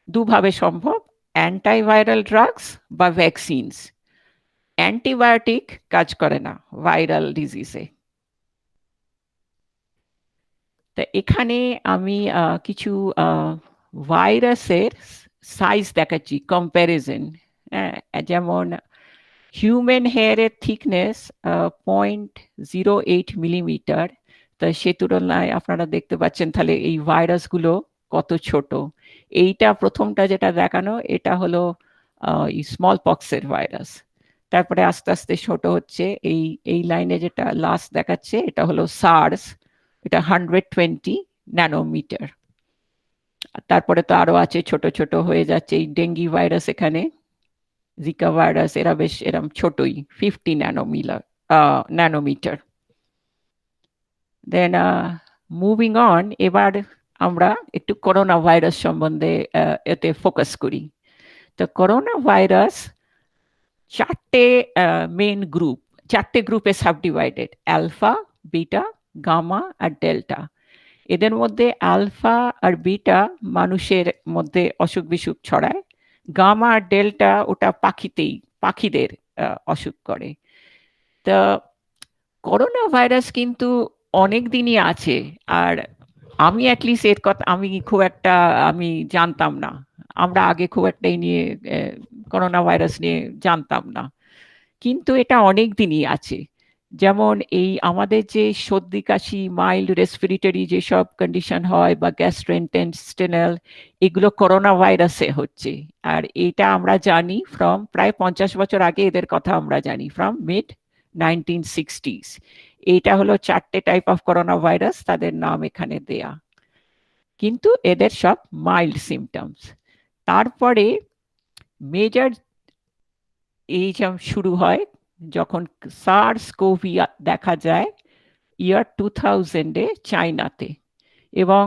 দুভাবে সম্ভব, অ্যান্টিভাইরাল ড্রাগস বা ভ্যাকসিনস। অ্যান্টিবায়োটিক কাজ করে না ভাইরাল ডিজিজে। তা এখানে আমি কিছু ভাইরাসের সাইজ দেখাচ্ছি, কম্প্যারিজন। যেমন হিউম্যান হেয়ারের থিকনেস 0.08 মিলিমিটার, তা সে তুলনায় আপনারা দেখতে পাচ্ছেন তাহলে এই ভাইরাসগুলো কত ছোট। এইটা প্রথমটা যেটা দেখানো, এটা হলো স্মল পক্সের ভাইরাস। তারপরে আস্তে আস্তে ছোট হচ্ছে, এই লাইনে যেটা লাস্ট দেখাচ্ছে এটা হলো সার্স, এটা 120 ন্যানোমিটার। তারপরে তো আরো আছে, ছোট ছোট হয়ে যাচ্ছে। এই ডেঙ্গি ভাইরাস, এখানে জিকা ভাইরাস, এরা বেশ এরম ছোটই, 50 ন্যানোমিটার। দেন মুভিং অন, এবার আমরা একটু করোনা ভাইরাস সম্বন্ধে এতে ফোকাস করি। তো করোনা ভাইরাস চারটে মেন গ্রুপ, চারটে গ্রুপে সাবডিভাইডেড, অ্যালফা, বিটা, গামা আর ডেল্টা। এদের মধ্যে আলফা আর বিটা মানুষের মধ্যে অসুখ বিসুখ ছড়ায়, গামা আর ডেল্টা ওটা পাখিদের অসুখ করে। তা করোনা ভাইরাস কিন্তু অনেক দিনই আছে, আর আমি অ্যাটলিস্ট এর কথা আমি খুব একটা জানতাম না। আমরা আগে খুব একটা এই নিয়ে করোনা ভাইরাস নিয়ে জানতাম না, কিন্তু এটা অনেক দিনই আছে। যেমন এই আমাদের যে সর্দি কাশি, মাইল্ড রেসপিরেটরি যেসব কন্ডিশন হয় বা গ্যাস্ট্রোইন্টেস্টিনাল, এগুলো করোনা ভাইরাসে হচ্ছে। আর এটা আমরা জানি ফ্রম প্রায় 50 বছর আগে, এদের কথা আমরা জানি ফ্রম মিড 1960s। এইটা হলো চারটে টাইপ অফ করোনা ভাইরাস, তাদের নাম এখানে দেয়া, কিন্তু এদের সব মাইল্ড সিমটমস। তারপরে মেজর এই শুরু হয় যখন সার্স কোভি দেখা যায় ইয়ার 2000-এ চায়নাতে। এবং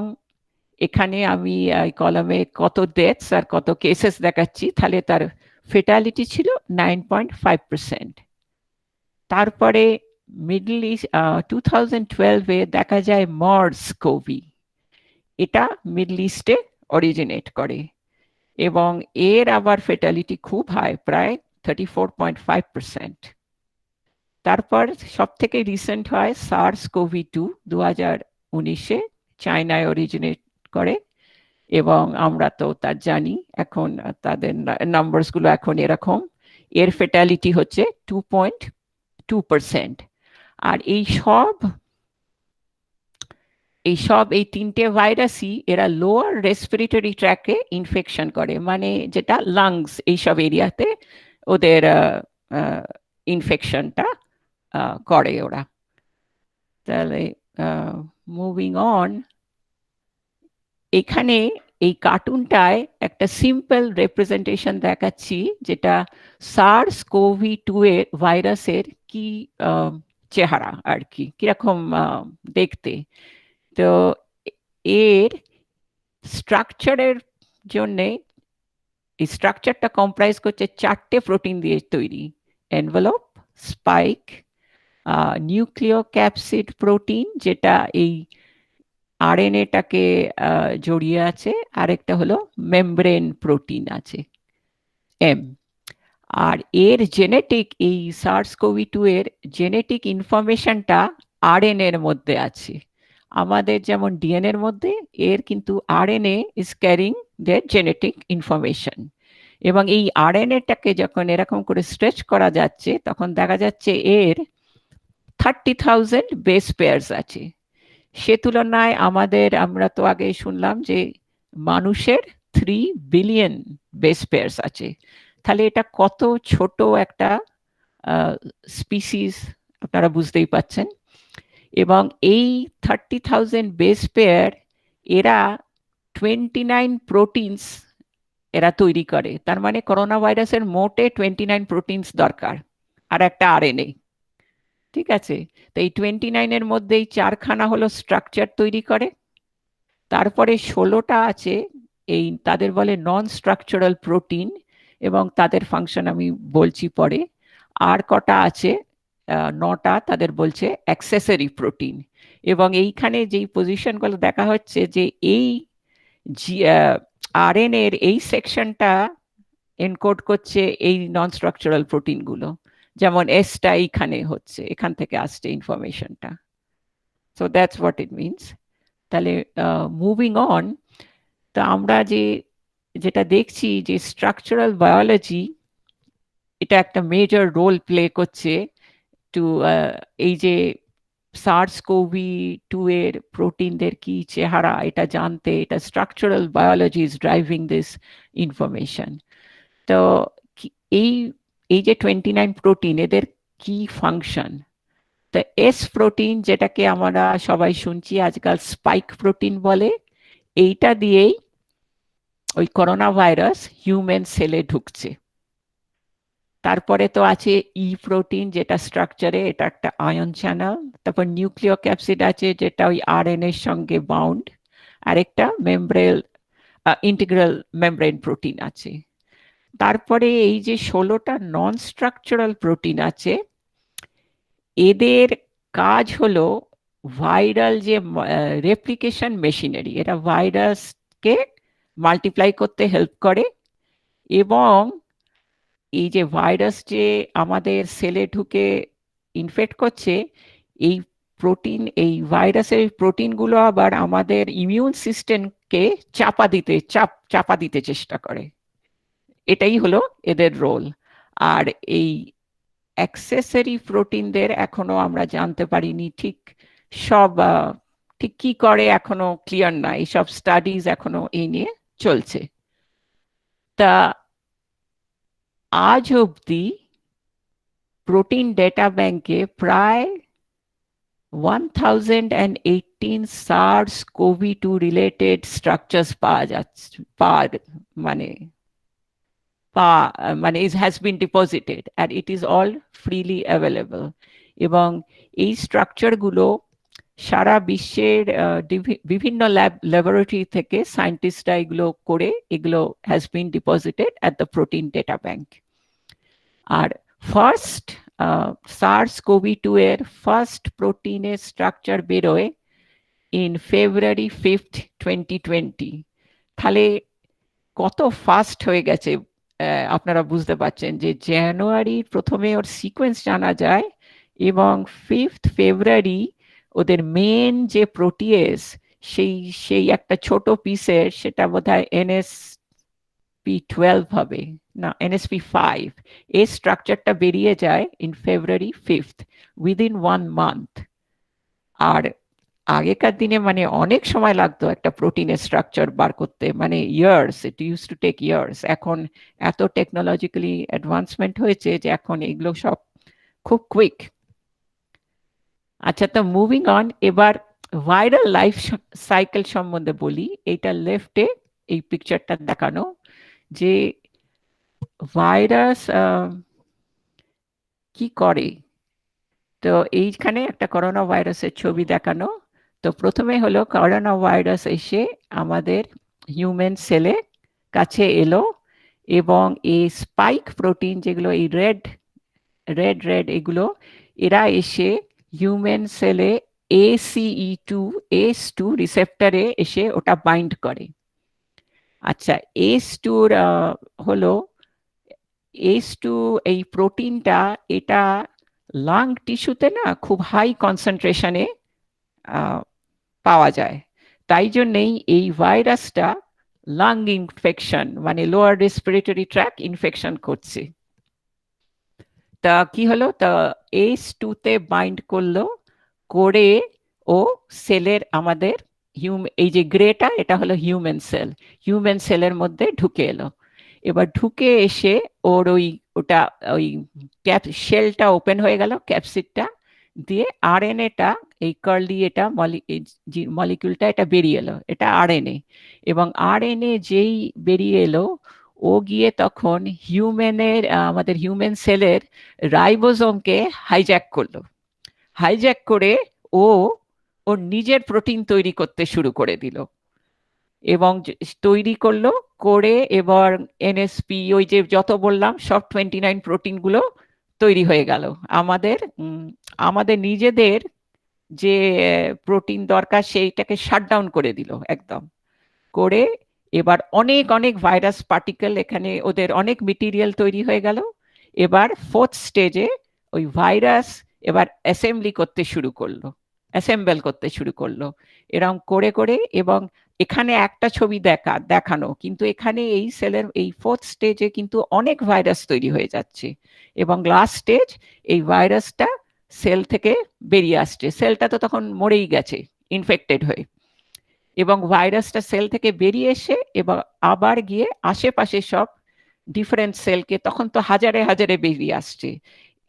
এখানে আমি কলামে কত ডেথস আর কত কেসেস দেখাচ্ছি, তাহলে তার ফেটালিটি ছিল 9.5%। তারপরে মিডল ইস্ট 2012-এ দেখা যায় মর্স কোভি, এটা মিডল ইস্টে অরিজিনেট করে এবং এর আবার ফেটালিটি খুব হাই, প্রায় 34.5%। তারপর সব থেকে রিসেন্ট হয় সার্স কোভি 2, 2019-এ চায়নায় অরিজিনেট করে, এবং আমরা তো তার জানি এখন তাদের নাম্বারস গুলো এখন এরকম, এর ফেটালিটি হচ্ছে 2.2%। আর এই তিনটে ভাইরাসই এরা লোয়ার রেসপিরেটরি ট্র্যাকে ইনফেকশন করে, মানে যেটা লাংস এইসব এরিয়াতে ওদের ইনফেকশনটা করে ওরা। তাহলে মুভিং অন, এখানে এই কার্টুনটায় একটা সিম্পল রিপ্রেজেন্টেশন দেখাচ্ছি, যেটা সার্স কোভি 2 এর ভাইরাসের কি চেহারা আর কি, কিরকম দেখতে। তো এর স্ট্রাকচারের জন্যে, এই স্ট্রাকচারটা কম্প্রাইজ করছে চারটে প্রোটিন দিয়ে তৈরি, এনভেলপ, স্পাইক, নিউক্লিওক্যাপসিড প্রোটিন যেটা এই আরএনএটাকে জড়িয়ে আছে, আরেকটা হলো মেমব্রেন প্রোটিন আছে এম। আর এর জেনেটিক, এই সার্স কোভি 2 এর জেনেটিক ইনফরমেশনটা আরএনএ এর মধ্যে আছে। আমাদের যেমন ডিএনএ এর মধ্যে, এর কিন্তু RNA is carrying their genetic information. এবং এই আরএনএটাকে যখন এরকম করে স্ট্রেচ করা যাচ্ছে, তখন দেখা যাচ্ছে এর 30,000 বেস পেয়ার্স আছে। সে তুলনায় আমরা তো আগে শুনলাম যে মানুষের 3 বিলিয়ন বেস পেয়ার্স আছে। তাহলে এটা কত ছোট একটা স্পিসিস, আপনারা বুঝতেই পাচ্ছেন। এবং এই 30,000 বেস পেয়ার এরা 29 প্রোটিনস এরা তৈরি করে। তার মানে করোনা ভাইরাসের মোটে 29 প্রোটিনস দরকার আর একটা আরএনএ। ঠিক আছে, তো এই 29-এর মধ্যে এই 4খানা হলো স্ট্রাকচার তৈরি করে। তারপরে 16টা আছে এই তাদের বলে নন স্ট্রাকচারাল প্রোটিন, এবং তাদের ফাংশন আমি বলছি পরে। আর কটা আছে 9টা, তাদের বলছে অ্যাক্সেসরি প্রোটিন। এবং এইখানে যেই পজিশনগুলো দেখা হচ্ছে যে এই আরএনএ এর এই সেকশনটা এনকোড করছে এই নন স্ট্রাকচারাল প্রোটিনগুলো, যেমন এসটা এইখানে হচ্ছে, এখান থেকে আসছে ইনফরমেশনটা। So that's what it means. তাহলে মুভিং অন, তা আমরা যেটা দেখছি যে স্ট্রাকচারাল বায়োলজি এটা একটা মেজর রোল প্লে করছে টু এই যে SARS-CoV-2 এর প্রোটিনদের কি চেহারা এটা জানতে, এটা structural biology is driving this information. তো এই এই যে 29 প্রোটিন, এদের কি ফাংশন? তো এস প্রোটিন, যেটাকে আমরা সবাই শুনছি আজকাল স্পাইক প্রোটিন বলে, এইটা দিয়েই ওই করোনা ভাইরাস হিউম্যান সেলে ঢুকছে। তারপরে তো আছে ই প্রোটিন, যেটা স্ট্রাকচারে এটা একটা আয়ন চ্যানেল। তারপর নিউক্লিয় ক্যাপসিড আছে, যেটা ওই আরএনএ এর সঙ্গে বাউন্ড। আরেকটা মেমব্রেন ইন্টিগ্রাল মেমব্রেন প্রোটিন আছে। তারপরে এই যে 16টা নন স্ট্রাকচারাল প্রোটিন আছে, এদের কাজ হলো ভাইরাল যে রেপ্লিকেশন মেশিনারি, এটা ভাইরাসকে মাল্টিপ্লাই করতে হেল্প করে। এবং এই যে ভাইরাস যে আমাদের সেলে ঢুকে ইনফেক্ট করছে, এই প্রোটিন, এই ভাইরাসের প্রোটিনগুলো আবার আমাদের ইমিউন সিস্টেমকে চাপা দিতে চেষ্টা করে। এটাই হলো এদের রোল। আর এই অ্যাক্সেসরি প্রোটিনদের এখনো আমরা জানতে পারিনি ঠিক সব ঠিক কি করে, এখনো ক্লিয়ার না। এইসব স্টাডিজ এখনো এই নিয়ে চলছে। তা আজ অবধি প্রোটিন ডেটা ব্যাংকে প্রায় 1018 SARS-CoV-2 রিলেটেড স্ট্রাকচারস পাওয়া যাচ্ছে, মানে it has been deposited and it is all freely available. এবং এই স্ট্রাকচারগুলো সারা বিশ্বের বিভিন্ন ল্যাবরেটরি থেকে সায়েন্টিস্টরা এগুলো করে, এগুলো has been deposited at the protein data bank. আর ফার্স্ট SARS-CoV-2 এর ফার্স্ট প্রোটিনের স্ট্রাকচার বেরোয় ইন February 5th, 2020। তাহলে কত ফাস্ট হয়ে গেছে আপনারা বুঝতে পারছেন যে জানুয়ারির প্রথমে ওর সিকোয়েন্স জানা যায়, এবং 5th February ওদের মেন যে প্রোটিয়েস, সেই একটা ছোট পিসের, সেটা বোধহয় NSP12 হবে না, NSP5, এই স্ট্রাকচারটা বেরিয়ে যায় in February 5th, within 1 month। আর আগেকার দিনে মানে অনেক সময় লাগতো একটা প্রোটিনের স্ট্রাকচার বার করতে, মানে years, it use to take years. এখন এত টেকনোলজিক্যালি অ্যাডভান্সমেন্ট হয়েছে যে এখন এগুলো সব খুব কুইক। আচ্ছা, তো মুভিং অন, এবার ভাইরাল লাইফ সাইকেল সম্বন্ধে বলি। এইটা লেফটে এই পিকচারটা দেখানো যে ভাইরাস কি করে। তো এইখানে একটা করোনা ভাইরাসের ছবি দেখানো। তো প্রথমে হলো করোনা ভাইরাস এসে আমাদের হিউম্যান সেলে কাছে এলো, এবং এই স্পাইক প্রোটিন, যেগুলো এই রেড এগুলো, এরা এসে হিউম্যান সেলে ACE2 রিসেপ্টরে এসে ওটা বাইন্ড করে। আচ্ছা, ACE2 হলো ACE2 এই প্রোটিনটা, এটা লাং টিস্যুতে না খুব হাই কনসেন্ট্রেশনে পাওয়া যায়। তাই জন্যেই এই ভাইরাসটা লাং ইনফেকশন, মানে লোয়ার রেসপিরেটরি ট্র্যাক ইনফেকশন করছে। তা কি হলো, তা ACE2 বাইন্ড করলো, করে ও সেলের আমাদের এই যে গ্রেটা, এটা হলো হিউম্যান সেলের মধ্যে ঢুকে এলো। এবার ঢুকে এসে ওর ওটা শেলটা ওপেন হয়ে গেল, ক্যাপসিডটা দিয়ে আরএনএটা, এই কার্লি এটা মলিকিউলটা এটা বেরিয়ে এলো, এটা আরএনএ। এবং আরএনএ যেই বেরিয়ে এলো, ও গিয়ে তখন আমাদের হিউম্যান সেলের রাইবোজোমকে হাইজ্যাক করলো। হাইজ্যাক করে ও ওর নিজের প্রোটিন তৈরি করতে শুরু করে দিল, এবং তৈরি করলো করে এবার এনএসপি ওই যে যত বললাম সব 29 প্রোটিনগুলো তৈরি হয়ে গেল। আমাদের নিজেদের যে প্রোটিন দরকার সেইটাকে শাটডাউন করে দিল একদম করে। এবার অনেক অনেক ভাইরাস পার্টিকেল, এখানে ওদের অনেক মেটেরিয়াল তৈরি হয়ে গেল। এবার 4th স্টেজে ওই ভাইরাস এবার অ্যাসেম্বল করতে শুরু করলো এরকম করে করে। এবং এখানে একটা ছবি দেখানো, কিন্তু এখানে এই সেলের এই 4th স্টেজে কিন্তু অনেক ভাইরাস তৈরি হয়ে যাচ্ছে, এবং লাস্ট স্টেজ এই ভাইরাসটা সেল থেকে বেরিয়ে আসছে। সেলটা তো তখন মরেই গেছে ইনফেক্টেড হয়ে, এবং ভাইরাসটা সেল থেকে বেরিয়ে এসে এবার আবার গিয়ে আশেপাশে সব ডিফারেন্ট সেলকে, তখন তো হাজারে হাজারে বেরিয়ে আসছে,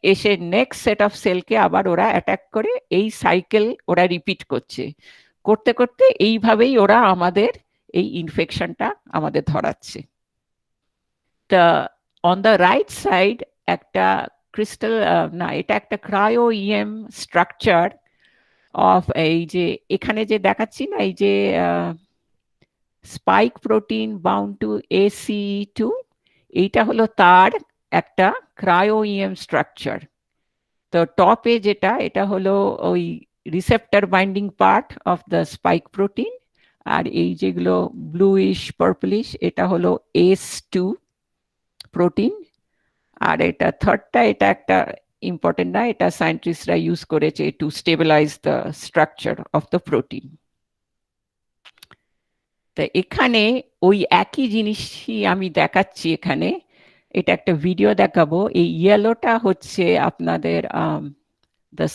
এসে নেক্সট সেট অফ সেলকে আবার ওরা অ্যাটাক করে। এই সাইকেল ওরা রিপিট করতে করতে এইভাবেই ওরা আমাদের এই ইনফেকশনটা আমাদের ধরাচ্ছে। তা অন দ্য রাইট সাইড একটা ক্রিস্টাল, না এটা একটা ক্রায়ো ইএম স্ট্রাকচার অফ, এই যে এখানে যে দেখাচ্ছি না, এই যে spike protein bound to ACE2, এইটা হলো তার একটা ক্রায়ো ইএম স্ট্রাকচার। তো টপে যেটা, এটা হলো ওই receptor binding part of the spike protein, আর এই যেগুলো ব্লুইশ পার্পলিশ এটা হলো ACE2 প্রোটিন। আর এটা থার্ডটা, এটা একটা ইম্পর্টেন্ট না, এটা সায়েন্টিস্টরা ইউজ করেছে to stabilise the structure of the protein. তা এখানে ওই একই জিনিসই আমি দেখাচ্ছি এখানে, এটা একটা ভিডিও দেখাবো। এই ইয়েলোটা হচ্ছে আপনাদের দ্য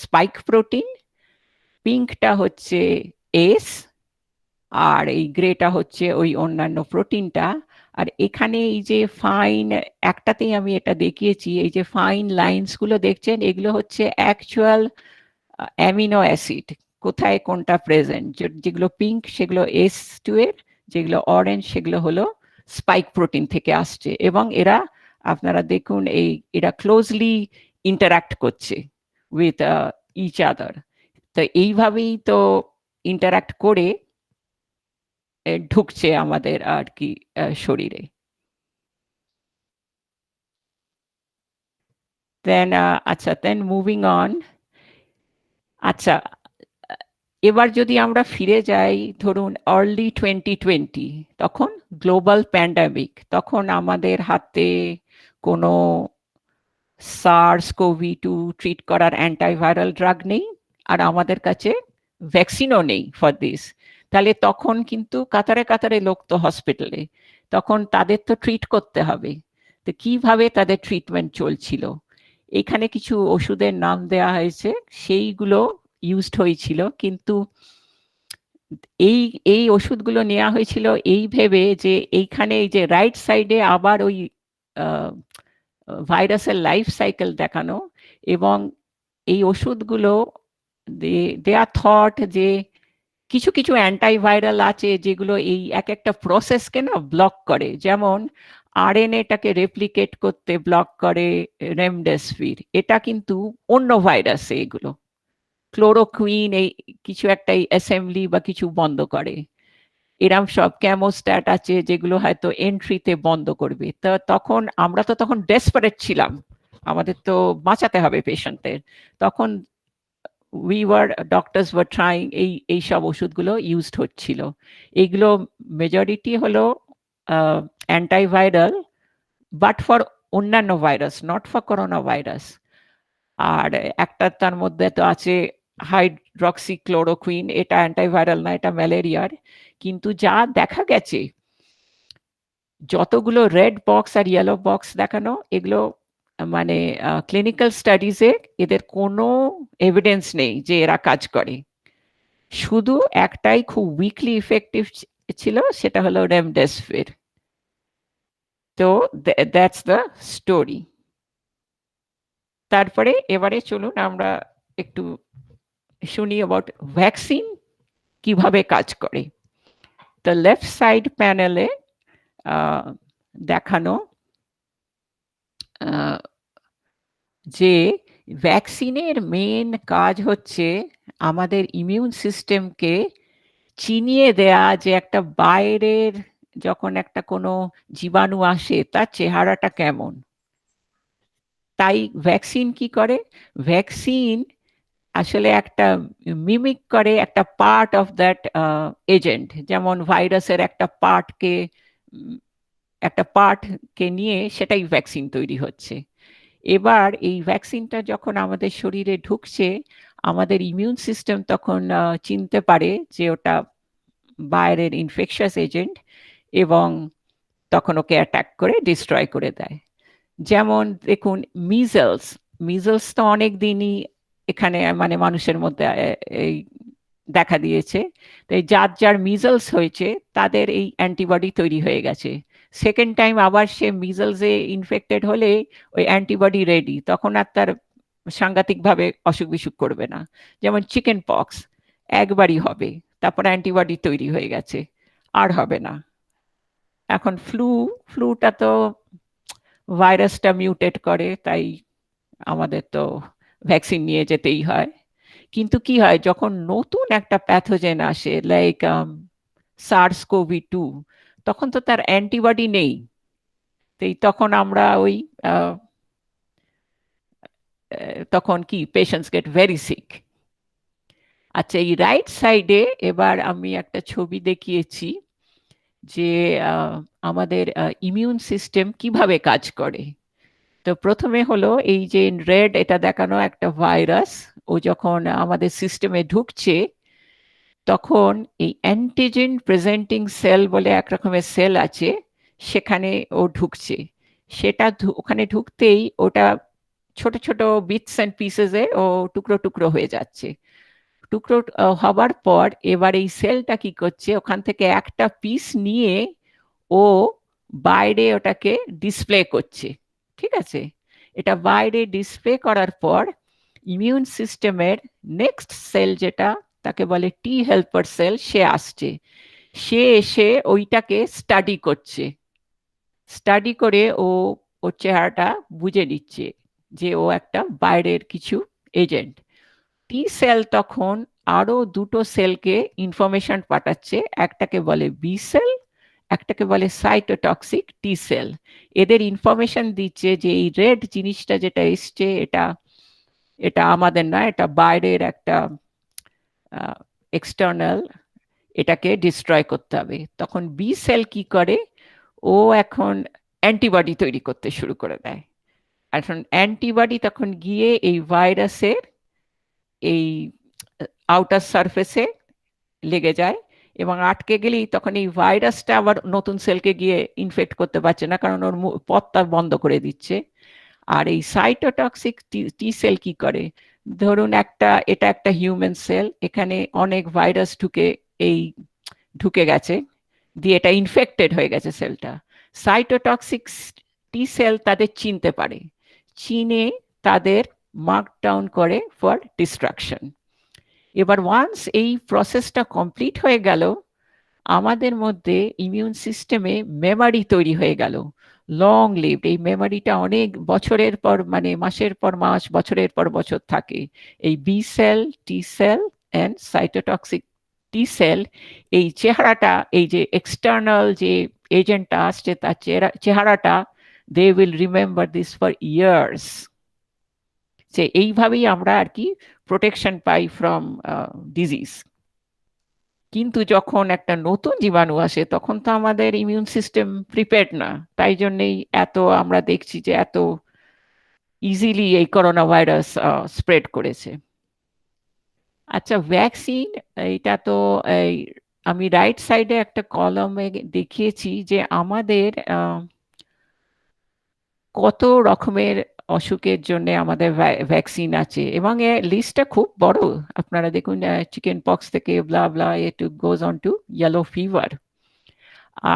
স্পাইক প্রোটিন, পিঙ্কটা হচ্ছে এস, আর এই গ্রেটা হচ্ছে ওই অন্যান্য প্রোটিনটা। আর এখানে এই যে ফাইন, একটাতেই আমি এটা দেখিয়েছি, এই যে ফাইন লাইন্স গুলো দেখছেন, এগুলো হচ্ছে অ্যাকচুয়াল অ্যামিনো অ্যাসিড, কোথায় কোনটা প্রেজেন্ট। যেগুলো পিঙ্ক সেগুলো S2 এর, যেগুলো অরেঞ্জ সেগুলো হলো স্পাইক প্রোটিন থেকে আসছে, এবং এরা আপনারা দেখুন এরা ক্লোজলি ইন্টারাক্ট করছে উইথ ইচ আদার। তো এইভাবেই তো ইন্টারাক্ট করে ঢুকছে আমাদের আর কি শরীরে। দেন আচ্ছা, দেন মুভিং অন। আচ্ছা, এবার যদি আমরা ফিরে যাই ধরুন আর্লি 2020, তখন গ্লোবাল প্যান্ডামিক, তখন আমাদের হাতে কোনো SARS-CoV-2 ট্রিট করার অ্যান্টিভাইরাল ড্রাগ নেই, আর আমাদের কাছে ভ্যাকসিনও নেই ফর দিস। তাহলে তখন কিন্তু কাতারে কাতারে লোক তো হসপিটালে, তখন তাদের তো ট্রিট করতে হবে। তো কিভাবে তাদের ট্রিটমেন্ট চলছিল, এখানে কিছু ওষুধের নাম দেওয়া হয়েছে, সেইগুলো ইউজড হয়েছিল। কিন্তু এই এই ওষুধগুলো নেওয়া হয়েছিল এই ভেবে যে এইখানে এই যে রাইট সাইডে আবার ওই ভাইরাসের লাইফ সাইকেল দেখানো, এবং এই ওষুধগুলো দেয়া থট যে কিছু কিছু অ্যান্টিভাইরাল আছে যেগুলো এই এক একটা প্রসেসকে না ব্লক করে, যেমন RNA-টাকে রেপ্লিকেট করতে ব্লক করে রেমডেসিভির, এটা কিন্তু অন্য ভাইরাসে এগুলো ক্লোরোকুইন এই কিছু একটা অ্যাসেম্বলি বা কিছু বন্ধ করে। এরম সব ক্যামোস্ট্যাট আছে যেগুলো হয়তো এন্ট্রিতে বন্ধ করবে। তো তখন আমরা তো তখন ডেসপারেট ছিলাম, আমাদের তো বাঁচাতে হবে পেশেন্টের। তখন ডক্টরস ওয়ার ট্রাইং এই সব ওষুধগুলো ইউজড হচ্ছিল। এইগুলো মেজরিটি হলো অ্যান্টিভাইরাল, বাট ফর অন্যান্য virus, not for corona virus. আর একটা তার মধ্যে তো আছে হাইড্রক্সিক্লোরোকুইন, এটা অ্যান্টিভাইরাল না, এটা ম্যালেরিয়ার। কিন্তু যা দেখা গেছে, যতগুলো রেড বক্স আর ইয়েলো বক্স দেখানো, এগুলো মানে ক্লিনিক্যাল স্টাডিজে এদের কোনো এভিডেন্স নেই যে এরা কাজ করে। শুধু একটাই খুব উইকলি ইফেক্টিভ ছিল, সেটা হলো রেমডেসিভির। তো দ্যাটস দ্য স্টোরি। তারপরে এবারে চলুন আমরা একটু শুনি অ্যাবাউট ভ্যাকসিন কিভাবে কাজ করে। তো লেফট সাইড প্যানেলে দেখানো যে ভ্যাকসিনের মেন কাজ হচ্ছে আমাদের ইমিউন সিস্টেমকে চিনিয়ে দেয়া যে একটা বাইরের যখন একটা কোনো জীবাণু আসে তার চেহারাটা কেমন। তাই ভ্যাকসিন কি করে? ভ্যাকসিন আসলে একটা মিমিক করে একটা পার্ট অফ দ্যাট এজেন্ট, যেমন ভাইরাসের একটা পার্টকে নিয়ে সেটাই ভ্যাকসিন তৈরি হচ্ছে। এবার এই ভ্যাকসিনটা যখন আমাদের শরীরে ঢুকছে, আমাদের ইমিউন সিস্টেম তখন চিনতে পারে যে ওটা বাইরের ইনফেকশাস এজেন্ট এবং তখন ওকে অ্যাটাক করে ডিস্ট্রয় করে দেয়। যেমন দেখুন মিজলস তো অনেক দিনই এখানে মানে মানুষের মধ্যে এই দেখা দিয়েছে। তাই যার মিজলস হয়েছে তাদের এই অ্যান্টিবডি তৈরি হয়ে গেছে। সেকেন্ড টাইম আবার সে মিজলসে ইনফেক্টেড হলে ওই অ্যান্টিবডি রেডি, তখন আর তার সাংঘাতিকভাবে অসুখ বিসুখ করবে না। যেমন চিকেন পক্স একবারই হবে, তারপর অ্যান্টিবডি তৈরি হয়ে গেছে, আর হবে না। এখন ফ্লুটা তো ভাইরাসটা মিউটেট করে, তাই আমাদের তো ভ্যাকসিন নিয়ে যেতেই হয়। কিন্তু কি হয় যখন নতুন একটা প্যাথোজেন আসে লাইক SARS-CoV-2, তখন তো তার অ্যান্টিবডি নেই। তখন আমরা ওই তখন কি পেশেন্টস গেট ভেরি সিক। আচ্ছা, এই রাইট সাইডে এবার আমি একটা ছবি দেখিয়েছি যে আমাদের ইমিউন সিস্টেম কিভাবে কাজ করে। তো প্রথমে হলো এই যে রেড, এটা দেখানো একটা ভাইরাস, ও যখন আমাদের সিস্টেমে ঢুকছে তখন এই অ্যান্টিজেন প্রেজেন্টিং সেল বলে এক রকমের সেল আছে, সেখানে ও ঢুকছে। সেটা ওখানে ঢুকতেই ওটা ছোট ছোট বিটস অ্যান্ড পিসেসে ও টুকরো টুকরো হয়ে যাচ্ছে। টুকরো হবার পর এবার এই সেলটা কি করছে, ওখান থেকে একটা পিস নিয়ে ও বাইরে ওটাকে ডিসপ্লে করছে। ঠিক আছে, এটা বাইরে ডিসপ্লে করার পর ইমিউন সিস্টেমের নেক্সট সেল যেটা তাকে বলে টি হেল্পার সেল, সে আসছে। সে এসে ওইটাকে স্টাডি করছে, স্টাডি করে ও ওর চেহারাটা বুঝে নিচ্ছে যে ও একটা বাইরের কিছু এজেন্ট। টি সেল তখন আরো দুটো সেলকে ইনফরমেশন পাঠাচ্ছে, একটাকে বলে বি সেল, একটাকে বলে সাইটোটক্সিক টি সেল। এদের ইনফরমেশন দিচ্ছে যে এই রেড জিনিসটা যেটা এসছে এটা আমাদের না, এটা বাইরের একটা এক্সটার্নাল, এটাকে ডিস্ট্রয় করতে হবে। তখন বি সেল কি করে, ও এখন অ্যান্টিবডি তৈরি করতে শুরু করে দেয়। এখন অ্যান্টিবডি তখন গিয়ে এই ভাইরাসের এই আউটার সারফেসে লেগে যায় এবং আটকে গেলেই তখন এই ভাইরাসটা আবার নতুন সেলকে গিয়ে ইনফেক্ট করতে পারছে না, কারণ ওর পথটা বন্ধ করে দিচ্ছে। আর এই সাইটোটক্সিক টি সেল কি করে, ধরুন এটা একটা হিউম্যান সেল, এখানে অনেক ভাইরাস ঢুকে গেছে, দিয়ে এটা ইনফেক্টেড হয়ে গেছে সেলটা। সাইটোটক্সিক টি সেল তাদের চিনতে পারে, চিনে তাদের মার্ক ডাউন করে ফর ডিস্ট্রাকশন। এবার ওয়ান্স এই প্রসেসটা কমপ্লিট হয়ে গেল, আমাদের মধ্যে ইমিউন সিস্টেমে মেমরি তৈরি হয়ে গেল, লং লিভড। এই মেমরিটা অনেক বছরের পর মানে মাসের পর মাস, বছরের পর বছর থাকে। এই B cell, T cell and cytotoxic T cell এই চেহারাটা, এই যে এক্সটার্নাল যে এজেন্টটা আসছে তার চেহারাটা, they will remember this for years. যে এইভাবেই আমরা আর কি প্রোটেকশন পাই ফ্রম ডিজিজ। কিন্তু যখন একটা নতুন জীবাণু আসে তখন তো আমাদের ইমিউন সিস্টেম প্রিপেয়ার্ড না, তাই জন্যই আমরা দেখছি যে এত ইজিলি এই করোনা ভাইরাস স্প্রেড করেছে। আচ্ছা, ভ্যাকসিন, এটা তো আমি রাইট সাইডে একটা কলামে দেখিয়েছি যে আমাদের কত রকমের অসুখের জন্য আমাদের ভ্যাকসিন আছে এবং লিস্টটা খুব বড়। আপনারা দেখুন, চিকেন পক্স থেকে blah blah to goes on to yellow fever.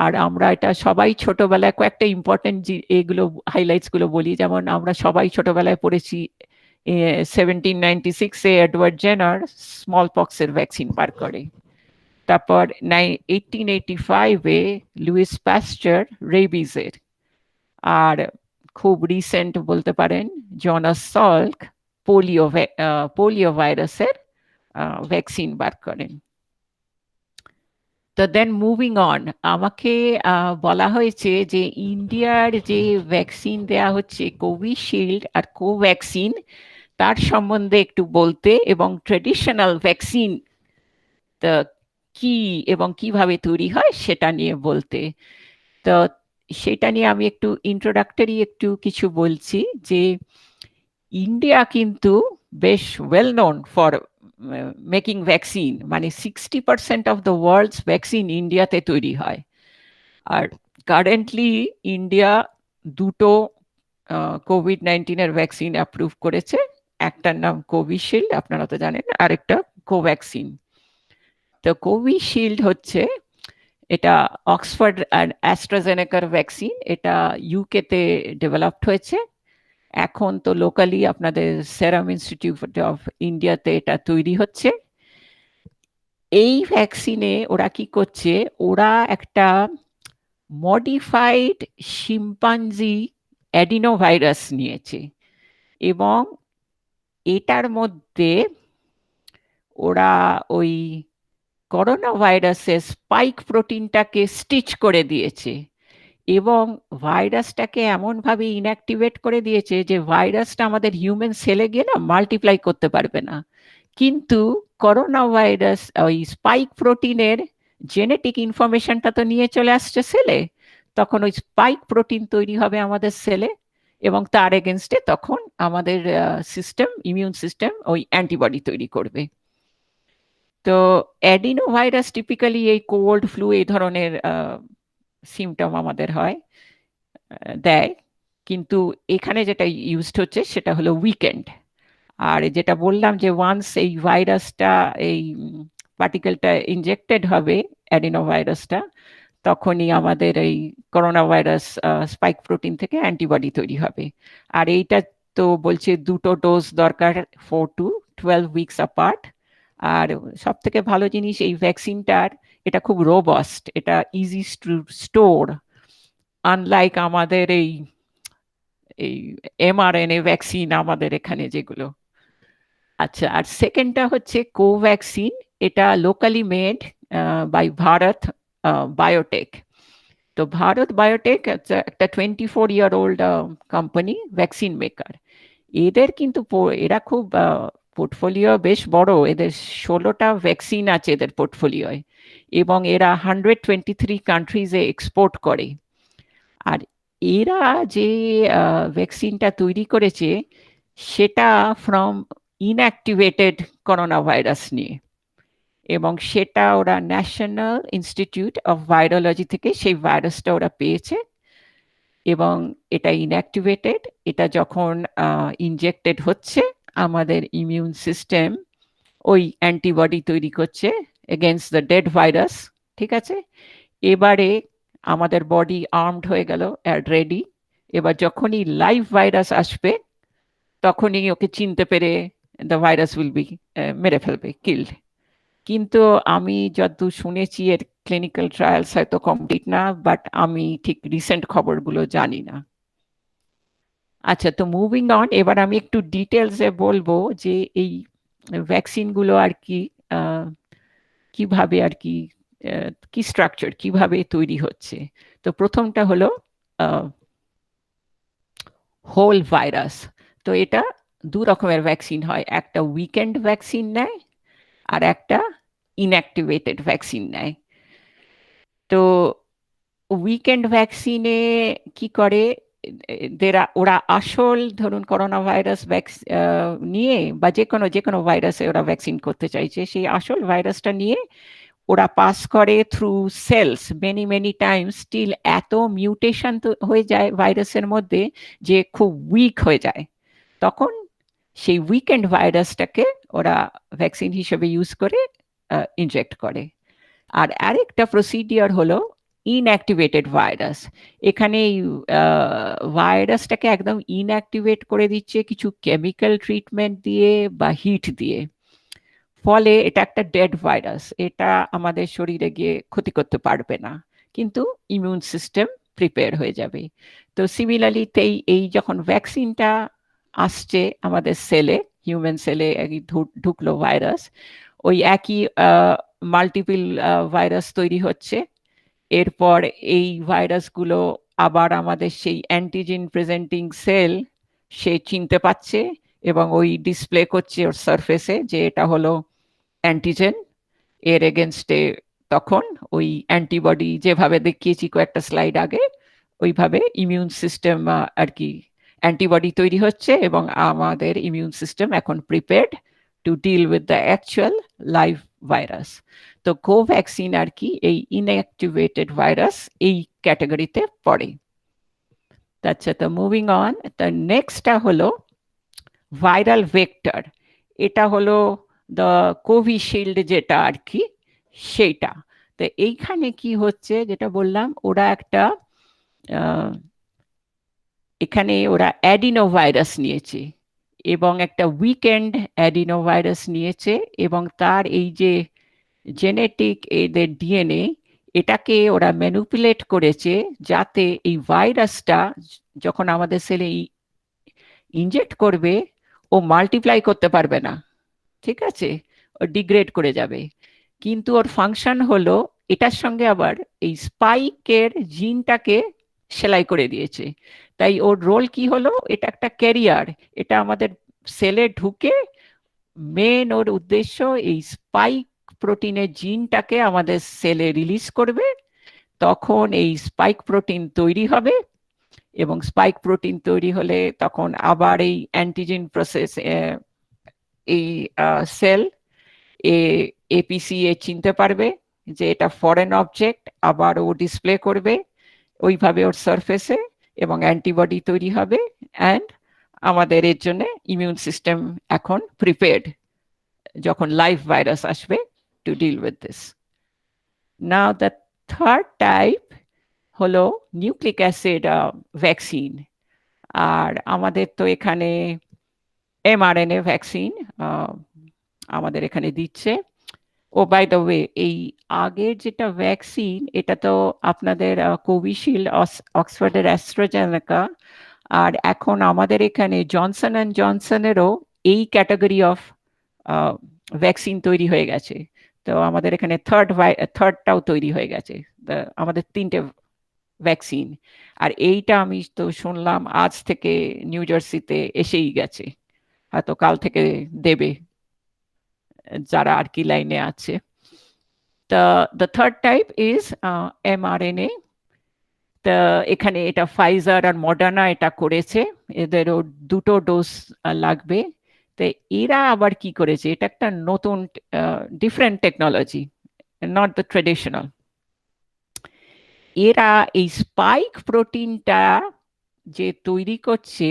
আর আমরা এটা সবাই ছোটবেলায় কয়েকটা ইম্পর্টেন্ট এগুলো হাইলাইটস গুলো বলি, যেমন আমরা সবাই ছোটবেলায় পড়েছি 1796-এ এডওয়ার্ড জেনার স্মল পক্সের ভ্যাকসিন বার করে। তারপর 1885-এ লুইস প্যাস্চার রেবিজের, আর খুব রিসেন্ট বলতে পারেন জনাস সল্ক পোলিও ভাইরাসের ভ্যাকসিন বার করেন। তো দেন মুভিং অন, আমাকে বলা হয়েছে যে ইন্ডিয়ার যে ভ্যাকসিন দেয়া হচ্ছে কোভিশিল্ড আর কোভ্যাক্সিন, তার সম্বন্ধে একটু বলতে, এবং ট্রেডিশনাল ভ্যাকসিন কি এবং কিভাবে তৈরি হয় সেটা নিয়ে বলতে। তো সেটা নিয়ে আমি একটু ইন্ট্রোডাক্টরি একটু কিছু বলছি, যে ইন্ডিয়া কিন্তু বেশ well known for making vaccine, মানে 60% অফ দ্য ওয়ার্ল্ডস ভ্যাকসিন ইন্ডিয়াতে তৈরি হয়। আর কারেন্টলি ইন্ডিয়া দুটো কোভিড-19 ভ্যাকসিন অ্যাপ্রুভ করেছে, একটার নাম কোভিশিল্ড আপনারা তো জানেন, আরেকটা কোভ্যাক্সিন। তো কোভিশিল্ড হচ্ছে, এটা অক্সফোর্ড আর অ্যাস্ট্রাজেনেকার ভ্যাকসিন, এটা ইউকেতে ডেভেলপড হয়েছে। এখন তো লোকালি আপনাদের সেরাম ইনস্টিটিউট অফ ইন্ডিয়াতে এটা তৈরি হচ্ছে। এই ভ্যাকসিনে ওরা কি করছে, ওরা একটা মডিফাইড শিম্পাঞ্জি অ্যাডিনোভাইরাস নিয়েছে, এবং এটার মধ্যে ওরা ওই করোনা ভাইরাসের স্পাইক প্রোটিনটাকে স্টিচ করে দিয়েছে, এবং ভাইরাসটাকে এমনভাবে ইনঅ্যাক্টিভেট করে দিয়েছে যে ভাইরাসটা আমাদের হিউম্যান সেলে গিয়ে না মাল্টিপ্লাই করতে পারবে না। কিন্তু করোনা ভাইরাস ওই স্পাইক প্রোটিনের জেনেটিক ইনফরমেশনটা তো নিয়ে চলে আসছে সেলে, তখন ওই স্পাইক প্রোটিন তৈরি হবে আমাদের সেলে, এবং তার এগেনস্টে তখন আমাদের সিস্টেম, ইমিউন সিস্টেম ওই অ্যান্টিবডি তৈরি করবে। তো অ্যাডিনো ভাইরাস টিপিক্যালি এই কোল্ড ফ্লু এই ধরনের সিমটম আমাদের হয়, দেয়, কিন্তু এখানে যেটা ইউজড হচ্ছে সেটা হলো উইকেন্ড। আর যেটা বললাম যে ওয়ান্স এই ভাইরাসটা, এই পার্টিকেলটা ইনজেক্টেড হবে অ্যাডিনো ভাইরাসটা, তখনই আমাদের এই করোনা ভাইরাস স্পাইক প্রোটিন থেকে অ্যান্টিবডি তৈরি হবে। আর এইটা তো বলছে দুটো ডোজ দরকার, 4 to 12 উইকস অ্যাপার্ট। আর সব থেকে ভালো জিনিস এই ভ্যাকসিনটার, এটা খুব রোবাস্ট, এটা ইজি টু স্টোর, আনলাইক আমাদের এই mRNA ভ্যাকসিন আমাদের এখানে যেগুলো। আচ্ছা, আর সেকেন্ডটা হচ্ছে কোভ্যাক্সিন, এটা locally made by Bharat Biotech. তো ভারত বায়োটেক একটা 24-year-old কোম্পানি, ভ্যাকসিন মেকার। এদের কিন্তু এরা খুব পোর্টফোলিও বেশ বড়, এদের 16টা ভ্যাকসিন আছে এদের পোর্টফোলিওয়, এবং এরা 123 কান্ট্রিজে এক্সপোর্ট করে। আর এরা যে ভ্যাকসিনটা তৈরি করেছে সেটা ফ্রম ইনঅ্যাক্টিভেটেড করোনা ভাইরাস নিয়ে, এবং সেটা ওরা ন্যাশনাল ইনস্টিটিউট অফ ভাইরোলজি থেকে সেই ভাইরাসটা ওরা পেয়েছে, এবং এটা ইনঅ্যাক্টিভেটেড। এটা যখন ইনজেক্টেড হচ্ছে, আমাদের ইমিউন সিস্টেম ওই অ্যান্টিবডি তৈরি করছে এগেনস্ট দ্য ডেড ভাইরাস, ঠিক আছে। এবারে আমাদের বডি আর্মড হয়ে গেল, রেডি। এবার যখনই লাইভ ভাইরাস আসবে, তখনই ওকে চিনতে পেরে দ্য ভাইরাস উইল বি মেরে ফেলবে, কিল্ড। কিন্তু আমি যতদূর শুনেছি এর ক্লিনিক্যাল ট্রায়ালস হয়তো কমপ্লিট না, বাট আমি ঠিক রিসেন্ট খবরগুলো জানি না। আচ্ছা, তো মুভিং অন, এবার আমি একটু ডিটেলসে বলবো যে এই ভ্যাকসিনগুলো আর কি কিভাবে আর কি কি স্ট্রাকচার, কিভাবে তৈরি হচ্ছে। তো প্রথমটা হলো হোল ভাইরাস। তো এটা দু রকমের ভ্যাকসিন হয়, একটা উইকেন্ড ভ্যাকসিন নেয় আর একটা ইনঅ্যাক্টিভেটেড ভ্যাকসিন নেয়। তো উইকেন্ড ভ্যাকসিনে কি করে, ওরা আসল ধরুন করোনা ভাইরাস নিয়ে বা যে কোনো ভাইরাসে ওরা ভ্যাকসিন করতে চাইছে, সেই আসল ভাইরাসটা নিয়ে ওরা পাস করে through cells many times, still এত মিউটেশন হয়ে যায় ভাইরাসের মধ্যে যে খুব উইক হয়ে যায়, তখন সেই উইকেন্ড ভাইরাসটাকে ওরা ভ্যাকসিন হিসেবে ইউজ করে ইনজেক্ট করে। আর আরেকটা প্রসিডিওর হলো ইনঅ্যাক্টিভেটেড ভাইরাস। এখানে ভাইরাসটাকে একদম ইনঅ্যাক্টিভেট করে দিচ্ছে কিছু কেমিক্যাল ট্রিটমেন্ট দিয়ে বা হিট দিয়ে। ফলে এটা একটা ডেড ভাইরাস, এটা আমাদের শরীরে গিয়ে ক্ষতি করতে পারবে না, কিন্তু ইমিউন সিস্টেম প্রিপেয়ার হয়ে যাবে। তো সিমিলারলি এই যখন ভ্যাকসিনটা আসছে আমাদের সেলে, হিউম্যান সেলে ঢুকলো ভাইরাস, ওই একই মাল্টিপল ভাইরাস তৈরি হচ্ছে। এরপর এই ভাইরাসগুলো আবার আমাদের সেই অ্যান্টিজেন প্রেজেন্টিং সেল সে চিনতে পারছে এবং ওই ডিসপ্লে করছে ওর সারফেসে যে এটা হলো অ্যান্টিজেন, এর এগেনস্টে তখন ওই অ্যান্টিবডি যেভাবে দেখিয়েছি কয়েকটা স্লাইড আগে ওইভাবে ইমিউন সিস্টেম আর কি অ্যান্টিবডি তৈরি হচ্ছে এবং আমাদের ইমিউন সিস্টেম এখন prepared to deal with the actual live virus. তো কোভ্যাক্সিন আর কি এই ইনঅ্যাক্টিভেটেড ভাইরাস এই ক্যাটাগরিতে পড়ে। আচ্ছা, তো মুভিং অন, দ্য নেক্সটটা হলো ভাইরাল ভেক্টর। এটা হলো দ্য কোভিশিল্ড যেটা আর কি সেইটা। তো এইখানে কি হচ্ছে যেটা বললাম, ওরা একটা এখানে ওরা অ্যাডিনো ভাইরাস নিয়েছে এবং একটা উইকেন্ড অ্যাডিনো ভাইরাস নিয়েছে এবং তার এই যে জেনেটিক এদের ডিএনএ এটাকে ওরা ম্যানিপুলেট করেছে যাতে এই ভাইরাসটা যখন আমাদের সেলে ইনজেক্ট করবে ও মাল্টিপ্লাই করতে পারবে না, ঠিক আছে, ও ডিগ্রেড করে যাবে। কিন্তু ওর ফাংশন হলো এটার সঙ্গে আবার এই স্পাইকের জিনটাকে সেলাই করে দিয়েছে। তাই ওর রোল কি হলো, এটা একটা ক্যারিয়ার, এটা আমাদের সেলে ঢুকে মেন ওর উদ্দেশ্য এই স্পাইক প্রোটিনের জিনটাকে আমাদের সেলে রিলিজ করবে, তখন এই স্পাইক প্রোটিন তৈরি হবে এবং স্পাইক প্রোটিন তৈরি হলে তখন আবার এই অ্যান্টিজেন প্রসেস এই সেল এপিসি চিনতে পারবে যে এটা ফরেন অবজেক্ট, আবার ও ডিসপ্লে করবে ওইভাবে ওর সারফেসে এবং অ্যান্টিবডি তৈরি হবে অ্যান্ড আমাদের এর জন্য ইমিউন সিস্টেম এখন প্রিপেয়ার্ড যখন লাইভ ভাইরাস আসবে to deal with this. Now the third type হলো নিউক্লিক অ্যাসিড ভ্যাকসিন। আর আমাদের তো এখানে এমআরএনএ ভ্যাকসিন আমাদের এখানে দিচ্ছে। ও বাই দ্য ওয়ে, এই আগের যেটা ভ্যাকসিন এটা তো আপনাদের কোভিশিল্ড, অক্সফোর্ডের অ্যাস্ট্রাজেনেকা, আর এখন আমাদের এখানে জনসন অ্যান্ড জনসনেরও এই ক্যাটাগরি অফ ভ্যাকসিন তৈরি হয়ে গেছে। তো আমাদের এখানে থার্ডটাও তৈরি হয়ে গেছে, আমাদের 3টে ভ্যাকসিন। আর এইটা আমি তো শুনলাম আজ থেকে নিউ জার্সিতে এসেই গেছে, হয়তো কাল থেকে দেবে যারা আর কি লাইনে আছে। The third type is mRNA. তা এখানে এটা ফাইজার আর মডার্না এটা করেছে, এদেরও 2টো ডোজ লাগবে। তো এরা আবার কি করেছে, এটা একটা নতুন different technology, not the traditional. এরা এই স্পাইক প্রোটিনটা যে তৈরি করছে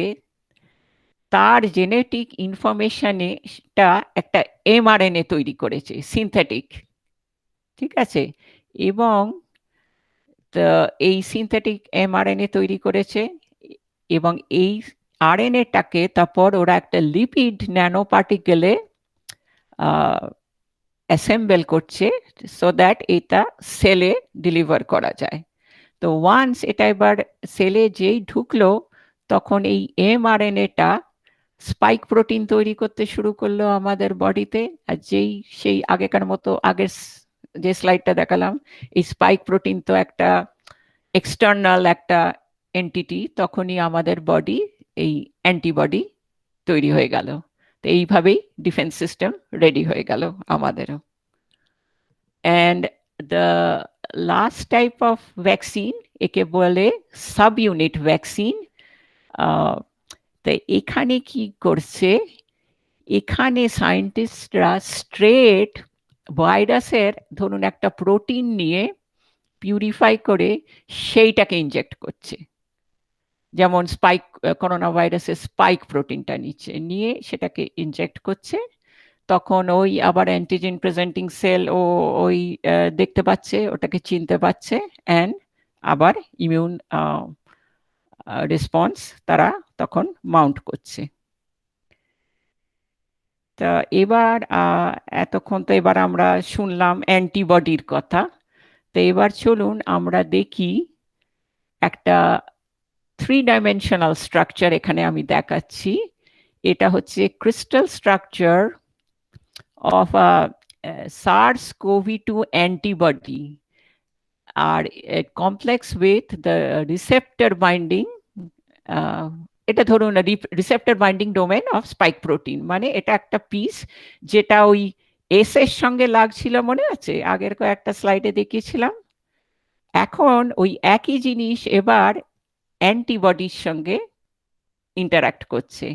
তার জেনেটিক ইনফরমেশনটা একটা এমআরএনএ তৈরি করেছে সিনথেটিক, ঠিক আছে, এবং এই সিনথেটিক এমআরএনএ তৈরি করেছে এবং এই আরএনএটাকে তারপর ওরা একটা লিপিড ন্যানো পার্টিকেলে অ্যাসেম্বল করছে সো দ্যাট এটা সেলে ডেলিভার করা যায়। তো ওয়ান্স এটা এবার সেলে যেই ঢুকলো তখন এই এমআরএনএটা স্পাইক প্রোটিন তৈরি করতে শুরু করলো আমাদের বডিতে, আর সেই আগেকার মতো আগের যে স্লাইডটা দেখালাম, এই স্পাইক প্রোটিন তো একটা এক্সটার্নাল একটা এন্টিটি, তখনই আমাদের বডি এই অ্যান্টিবডি তৈরি হয়ে গেল। তো এইভাবেই ডিফেন্স সিস্টেম রেডি হয়ে গেল আমাদেরও। And the last type of vaccine একে বলে সাব ইউনিট ভ্যাকসিন। তো এখানে কি করছে, এখানে সায়েন্টিস্টরা স্ট্রেট ভাইরাসের ধরুন একটা প্রোটিন নিয়ে পিউরিফাই করে সেইটাকে ইনজেক্ট করছে, যেমন স্পাইক করোনা ভাইরাসের স্পাইক প্রোটিনটা নিয়ে সেটাকে ইনজেক্ট করছে, তখন ওই আবার অ্যান্টিজেন প্রেজেন্টিং সেল ওই দেখতে পাচ্ছে, ওটাকে চিনতে পারছে অ্যান্ড আবার ইমিউন রেসপন্স তারা তখন মাউন্ট করছে। তা এবার এতক্ষণ তো এবার আমরা শুনলাম অ্যান্টিবডির কথা। তো এবার চলুন আমরা দেখি একটা 3-dimensional স্ট্রাকচার এখানে আমি দেখাচ্ছি। এটা হচ্ছে crystal structure of SARS-CoV-2 antibody আর complex with the receptor binding, এটা ধরুন receptor binding domain of spike protein, মানে এটা একটা পিস যেটা ওই এস এর সঙ্গে লাগছিল, মনে আছে আগের কয়েকটা স্লাইডে দেখিয়েছিলাম। এখন ওই একই জিনিস এবার অ্যান্টিবডির সঙ্গে ইন্টারাক্ট করছে।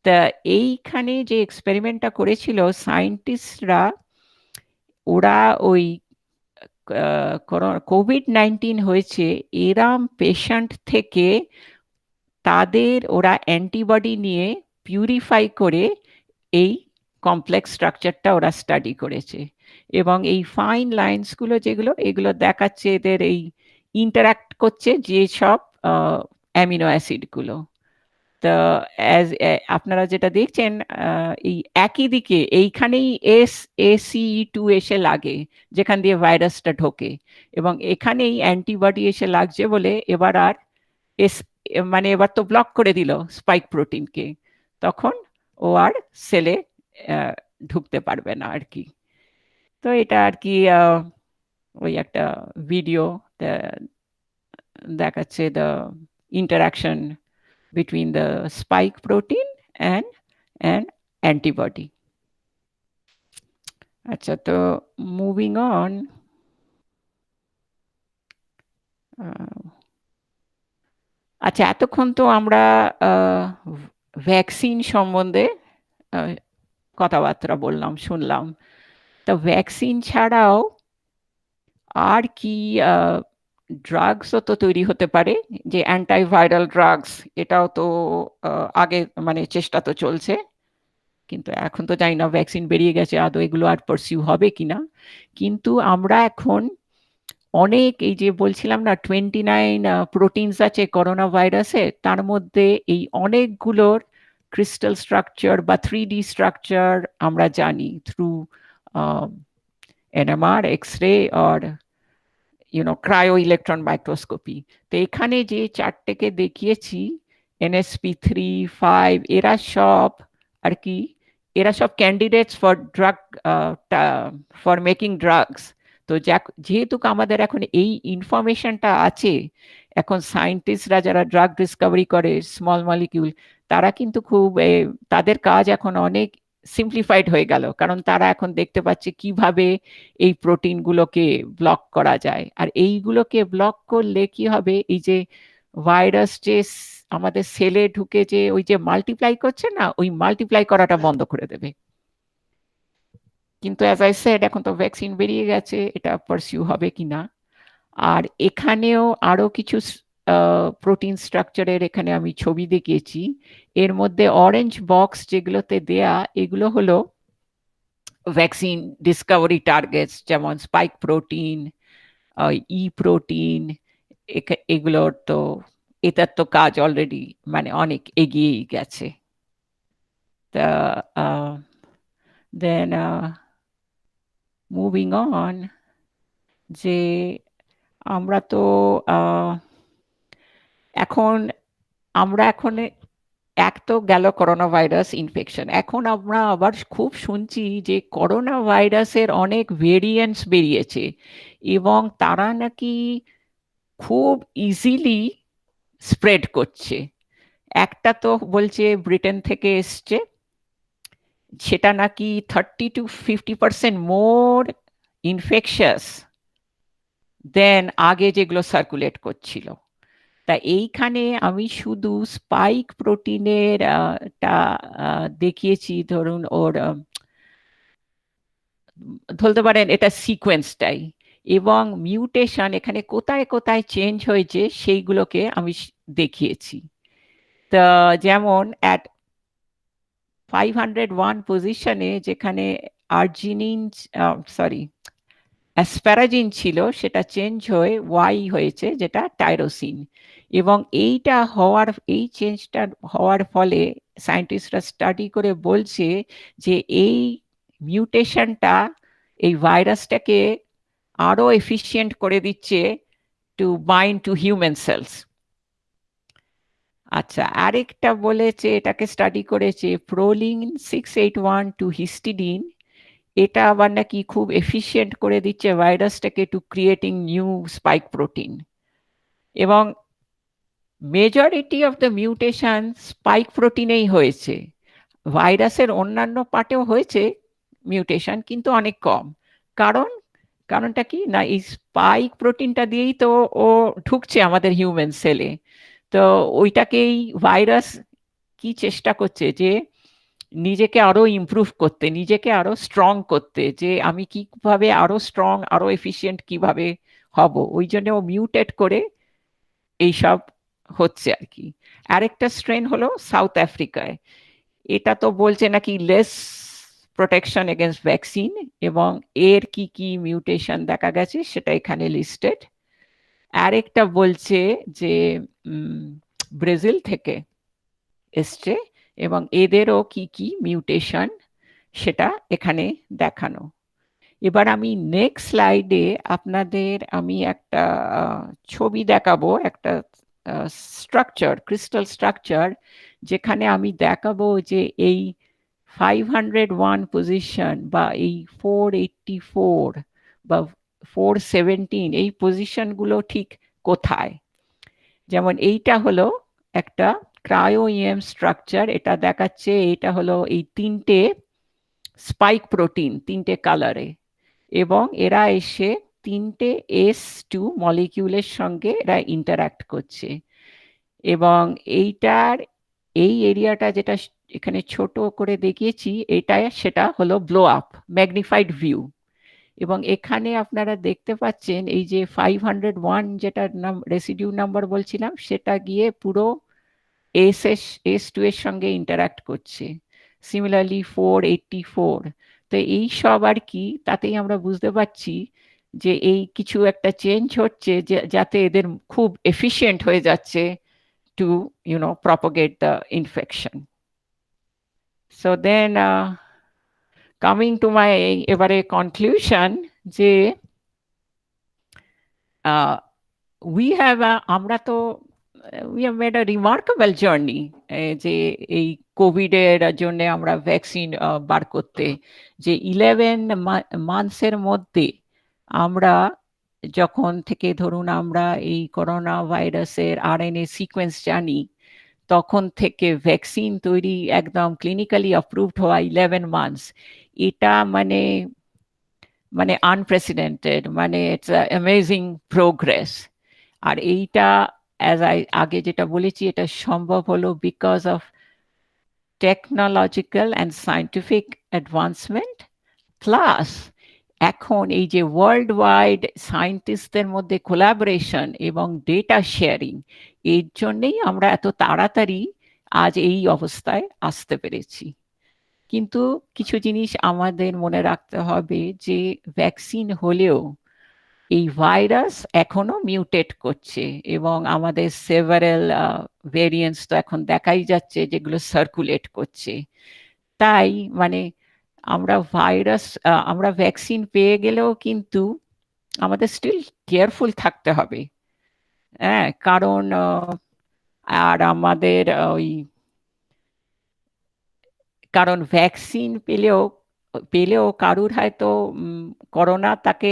তা এইখানে যে এক্সপেরিমেন্টটা করেছিল সায়েন্টিস্টরা, ওরা ওই কোভিড-19 হয়েছে এরম পেশেন্ট থেকে তাদের ওরা অ্যান্টিবডি নিয়ে পিউরিফাই করে এই কমপ্লেক্স স্ট্রাকচারটা ওরা স্টাডি করেছে। এবং এই ফাইন লাইন্সগুলো যেগুলো এগুলো দেখাচ্ছে এদের এই ইন্টারাক্ট করছে যে সব অ্যামিনো অ্যাসিডগুলো। তো আপনারা যেটা দেখছেন এই একই দিকে এইখানেই ACE2 এসে লাগে যেখান দিয়ে ভাইরাসটা ঢোকে, এবং এখানেই অ্যান্টিবডি এসে লাগছে বলে এবার আর মানে এবার তো ব্লক করে দিল স্পাইক প্রোটিনকে, তখন ও আর সেলে ঢুকতে পারবে না আর কি। তো এটা আর কি ওই একটা ভিডিও দেখাচ্ছে the interaction between the spike protein and an antibody. আচ্ছা, তো মুভিং অন, আচ্ছা এতক্ষণ তো আমরা ভ্যাকসিন সম্বন্ধে কথাবার্তা বললাম, শুনলাম। তো ভ্যাকসিন ছাড়াও আর কি ড্রাগসও তো তৈরি হতে পারে, যে অ্যান্টিভাইরাল ড্রাগস, এটাও তো আগে মানে চেষ্টা তো চলছে, কিন্তু এখন তো জানি না ভ্যাকসিন বেরিয়ে গেছে আদৌ এগুলো আর পারসিউ হবে কিনা। কিন্তু আমরা এখন অনেক, এই যে বলছিলাম না 29 প্রোটিনস আছে করোনা ভাইরাসে, তার মধ্যে এই অনেকগুলোর ক্রিস্টাল স্ট্রাকচার বা 3D স্ট্রাকচার আমরা জানি থ্রু NMR, এক্স-রে আর ক্রায়ো ইলেকট্রন মাইক্রোস্কোপি। তো এখানে যে চারটেকে দেখিয়েছি NSP3, 5, এরা সব আর কি, এরা সব candidates for drug, for making drugs. তো যেহেতু আমাদের এখন এই ইনফরমেশনটা আছে, এখন সায়েন্টিস্টরা যারা ড্রাগ ডিসকভারি করে স্মল মলিকিউল, তারা কিন্তু খুব তাদের কাজ এখন অনেক সিম্পলিফাইড হয়ে গেল, কারণ তারা এখন দেখতে পাচ্ছে কিভাবে এই প্রোটিনগুলোকে ব্লক করা যায়। আর এইগুলোকে ব্লক করলে কি হবে, এই যে ভাইরাস যে আমাদের সেলে ঢুকে যে ওই যে মাল্টিপ্লাই করছে না, ওই মাল্টিপ্লাই করাটা বন্ধ করে দেবে। কিন্তু অ্যাজ আই সেড, এখন তো ভ্যাকসিন বেরিয়ে গেছে, এটা পারসিউ হবে কিনা। আর এখানেও আরো কিছু প্রোটিন স্ট্রাকচারের এখানে আমি ছবি দেখিয়েছি। এর মধ্যে অরেঞ্জ বক্স যেগুলোতে দেয়া, এগুলো হলো ভ্যাকসিন ডিসকভারি টার্গেটস, যেমন স্পাইক প্রোটিন, ই প্রোটিন, এগুলোর তো এটার তো কাজ অলরেডি মানে অনেক এগিয়েই গেছে। তা দেন মুভিং অন, যে আমরা তো এখন এক তো গেল করোনা ভাইরাস ইনফেকশন, এখন আমরা আবার খুব শুনছি যে করোনা ভাইরাসের অনেক ভেরিয়েন্টস বেরিয়েছে এবং তারা নাকি খুব ইজিলি স্প্রেড করছে। একটা তো বলছে ব্রিটেন থেকে এসছে, সেটা নাকি 30-50% মোর ইনফেকশাস দেন আগে যেগুলো সার্কুলেট করছিল। তা এইখানে আমি শুধু স্পাইক প্রোটিনের দেখিয়েছি, ধরুন ওর ধরতে পারেন এটা সিকোয়েন্সটাই, এবং মিউটেশন এখানে কোথায় কোথায় চেঞ্জ হয়েছে সেইগুলোকে আমি দেখিয়েছি। তা যেমন অ্যাট 501 পজিশনে যেখানে আর্জিনিন অ্যাসপারাজিন ছিল, সেটা চেঞ্জ হয়ে ওয়াই হয়েছে, যেটা টাইরোসিন। এবং এই চেঞ্জটা হওয়ার ফলে সায়েন্টিস্টরা স্টাডি করে বলছে যে এই মিউটেশনটা এই ভাইরাসটাকে আরো এফিশিয়েন্ট করে দিচ্ছে to bind to human cells. আচ্ছা, আরেকটা বলেছে, এটাকে স্টাডি করেছে প্রোলিন 681 টু হিস্টিডিন, এটা আবার নাকি খুব এফিশিয়েন্ট করে দিচ্ছে ভাইরাসটাকে to creating new spike protein. এবং majority of the mutation spike প্রোটিনেই হয়েছে, ভাইরাসের অন্যান্য পার্টেও হয়েছে মিউটেশন, কিন্তু অনেক কম। কারণটা কি না, এই স্পাইক প্রোটিনটা দিয়েই তো ও ঢুকছে আমাদের হিউম্যান সেলে। তো ওইটাকেই ভাইরাস কি চেষ্টা করছে যে নিজেকে আরো ইমপ্রুভ করতে, নিজেকে আরো স্ট্রং করতে, যে আমি কিভাবে আরো স্ট্রং, আরো এফিশিয়েন্ট কিভাবে হব, ওই জন্য ও মিউটেট করে এইসব হচ্ছে আর কি। আরেকটা স্ট্রেন হলো সাউথ আফ্রিকায়, এটা তো বলছে নাকি লেস প্রোটেকশন এগেনস্ট ভ্যাকসিন, এবং এর কি কি মিউটেশন দেখা গেছে সেটা এখানে লিস্টেড। আরেকটা বলছে যে ব্রাজিল থেকে এসছে এবং এদেরও কি কি মিউটেশন সেটা এখানে দেখানো। এবার আমি নেক্সট স্লাইডে আপনাদের আমি একটা ছবি দেখাবো, একটা স্ট্রাকচার, ক্রিস্টাল স্ট্রাকচার, যেখানে আমি দেখাবো যে এই 501 পজিশন বা এই 484 বা 417 এই পজিশনগুলো ঠিক কোথায়। যেমন এইটা হলো একটা ক্রায়ো ইএম স্ট্রাকচার, এটা দেখাচ্ছে এটা হলো এই তিনটে স্পাইক প্রোটিন, তিনটে কালারে, এবং এরা এসে তিনটে S2 মলিকিউলের সঙ্গে এরা ইন্টারঅ্যাক্ট করছে। এবং এইটার এই এরিয়াটা যেটা এখানে ছোট করে দেখিয়েছি, এটা সেটা হলো ব্লো আপ ম্যাগনিফাইড ভিউ। এবং এখানে আপনারা দেখতে পাচ্ছেন এই যে 501 যেটা রেসিডিউ নাম্বার বলছিলাম, সেটা গিয়ে পুরো S2 এর সঙ্গে ইন্টারঅ্যাক্ট করছে। সিমিলারলি 484, তো এই সব আর কি, তাতেই আমরা বুঝতে পারছি যে এই কিছু একটা চেঞ্জ হচ্ছে যাতে এদের খুব এফিশিয়েন্ট হয়ে যাচ্ছে to propagate the infection. So then coming to my এবারে conclusion, যে আমরা তো we have made a remarkable journey, যে এই কোভিড এর জন্য আমরা ভ্যাকসিন বার করতে, যে 11 মান্থসের মধ্যে আমরা যখন থেকে ধরুন আমরা এই করোনা ভাইরাসের আরএনএ সিকোয়েন্স জানি, তখন থেকে ভ্যাকসিন তৈরি একদম ক্লিনিক্যালি অ্যাপ্রুভড হওয়া 11 মান্থস, এটা মানে আনপ্রেসিডেন্টেড, মানে ইটস অ্যামেজিং প্রোগ্রেস। আর এইটা আগে যেটা বলেছি, এটা সম্ভব হলো because of technological and scientific advancement, plus এখন এই যে ওয়ার্ল্ড ওয়াইড সায়েন্টিস্টদের মধ্যে কোলাবোরেশন এবং ডেটা শেয়ারিং, এর জন্যই আমরা এত তাড়াতাড়ি আজ এই অবস্থায় আসতে পেরেছি। কিন্তু কিছু জিনিস আমাদের মনে রাখতে হবে, যে ভ্যাকসিন হলেও এই ভাইরাস এখনো মিউটেট করছে, এবং আমাদের সেভারেল ভেরিয়েন্টস তো এখন দেখাই যাচ্ছে যেগুলো সার্কুলেট করছে। তাই মানে আমরা ভ্যাকসিন পেয়ে গেলেও কিন্তু আমাদের স্টিল কেয়ারফুল থাকতে হবে। হ্যাঁ, কারণ আর আমাদের কারণ ভ্যাকসিন পেলেও কারুর হয়তো করোনা তাকে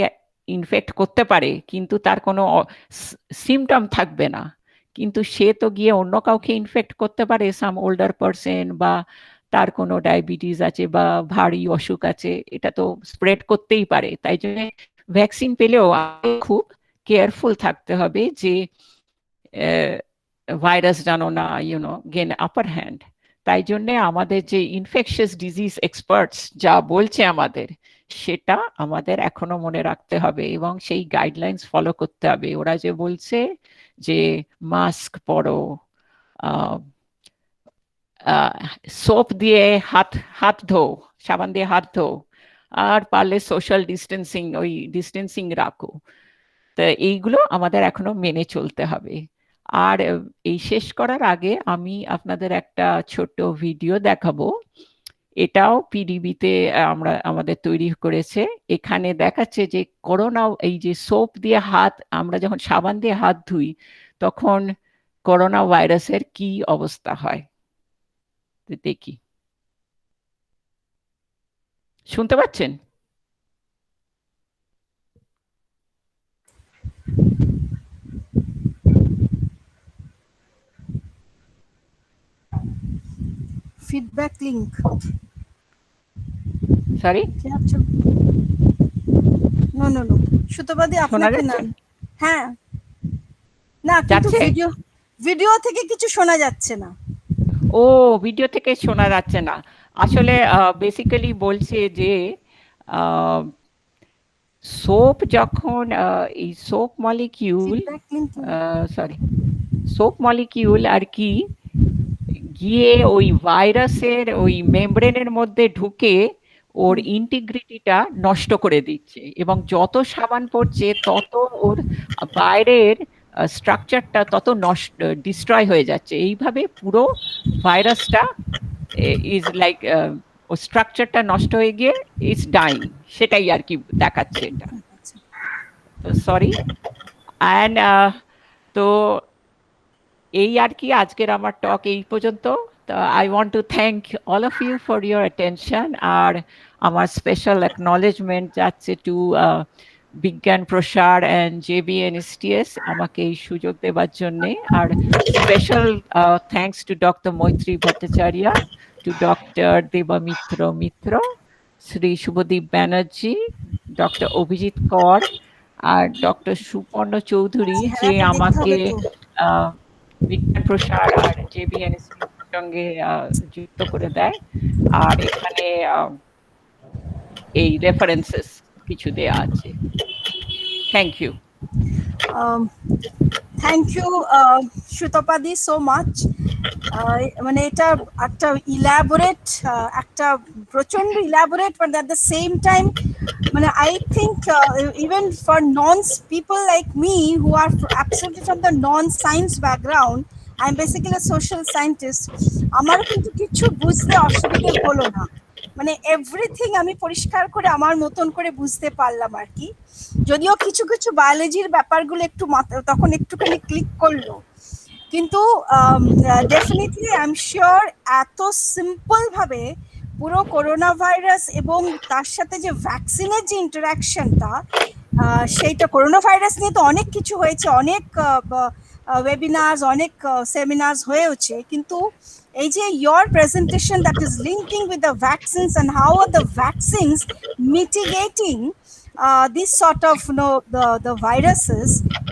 ইনফেক্ট করতে পারে, কিন্তু তার কোনো সিমটম থাকবে না, কিন্তু সে তো গিয়ে অন্য কাউকে ইনফেক্ট করতে পারে, সাম ওল্ডার পারসন, বা তার কোনো ডায়াবেটিস আছে বা ভারী অসুখ আছে, এটা তো স্প্রেড করতেই পারে। তাই জন্য ভ্যাকসিন পেলেও খুব কেয়ারফুল থাকতে হবে যে ভাইরাস জানো না গেন আপার হ্যান্ড। তাই জন্য আমাদের যে ইনফেকশাস ডিজিজ এক্সপার্টস যা বলছে আমাদের, সেটা আমাদের এখনো মনে রাখতে হবে এবং সেই গাইডলাইন্স ফলো করতে হবে। ওরা যে বলছে যে মাস্ক পরো, সোপ দিয়ে হাত ধো, সাবান দিয়ে হাত ধো, আর পারলে সোশ্যাল ডিস্টেন্সিং রাখো, তো এইগুলো আমাদের এখনো মেনে চলতে হবে। আর এই শেষ করার আগে আমি আপনাদের একটা ছোট্ট ভিডিও দেখাবো। এটাও পিডিবিতে আমরা আমাদের তৈরি করেছে। এখানে দেখাচ্ছে যে করোনা, এই যে সোপ দিয়ে হাত, আমরা যখন সাবান দিয়ে হাত ধুই তখন করোনা ভাইরাসের কি অবস্থা হয়। তো দেখি, শুনতে পাচ্ছেন? Feedback link sorry, no no no সুতপাদি আপনাকে না, হ্যাঁ না, কিন্তু ভিডিও থেকে কিছু শোনা যাচ্ছে না। ও, ভিডিও থেকে শোনা যাচ্ছে না। আসলে বেসিক্যালি বলছে যে সোপ যখন এই সোপ মলিকিউল, সোপ মলিকিউল আর কি গিয়ে ওই ভাইরাসের ওই মেমব্রেনের মধ্যে ঢুকে ওর ইন্টিগ্রিটিটা নষ্ট করে দিচ্ছে, এবং যত সাবান পড়ছে তত ওর বাইরের স্ট্রাকচারটা তত ডিস্ট্রয় হয়ে যাচ্ছে। এইভাবে পুরো ভাইরাসটা ইজ লাইক ও স্ট্রাকচারটা নষ্ট হয়ে গিয়ে ইজ ডাইং, সেটাই আর কি দেখাচ্ছে এটা। তো সরি, অ্যান্ড তো এই আর কি আজকের আমার টক এই পর্যন্ত। I want to thank all of you for your attention, আর আমার স্পেশাল acknowledgement যাচ্ছে to বিজ্ঞান প্রসার and JBNSTS আমাকে এই সুযোগ দেওয়ার জন্যে। আর স্পেশাল থ্যাঙ্কস টু ডক্টর মৈত্রী ভট্টাচার্য, টু ডক্টর দেবমিত্র মিত্র, শ্রী শুভদীপ ব্যানার্জি, ডক্টর অভিজিৎ কর আর ডক্টর সুপর্ণ চৌধুরী যে আমাকে বিজ্ঞান প্রসার আর JBNSTS সঙ্গে যুক্ত করে দেয়, আর এখানে এই রেফারেন্সেস কিছু দেয়া আছে। Thank you. থ্যাংক ইউ সুতপাদি সো মাচ। মানে এটা একটা ইলাবোরেট, একটা প্রচন্ড elaborate, but at the same time মানে I think even for people like me who are absolutely from the non-science background, I'm basically a social scientist, আমার কিন্তু কিছু বুঝতে অসুবিধা হলো না। মানে এভরিথিং আমি পরিষ্কার করে আমার মতন করে বুঝতে পারলাম আর কি। যদিও কিছু কিছু বায়োলজির ব্যাপারগুলো একটু তখন একটুখানি ক্লিক করলো, কিন্তু ডেফিনেটলি আই এম শিওর এত সিম্পল ভাবে পুরো করোনা ভাইরাস এবং তার সাথে যে ভ্যাকসিনের যে ইন্টারাকশনটা, সেইটা করোনা ভাইরাস নিয়ে তো অনেক কিছু হয়েছে, অনেক ওয়েবিনার্স, অনেক সেমিনার্স হয়েছে, কিন্তু এই যে your presentation that is linking with the vaccines and how are the vaccines mitigating this sort of the viruses,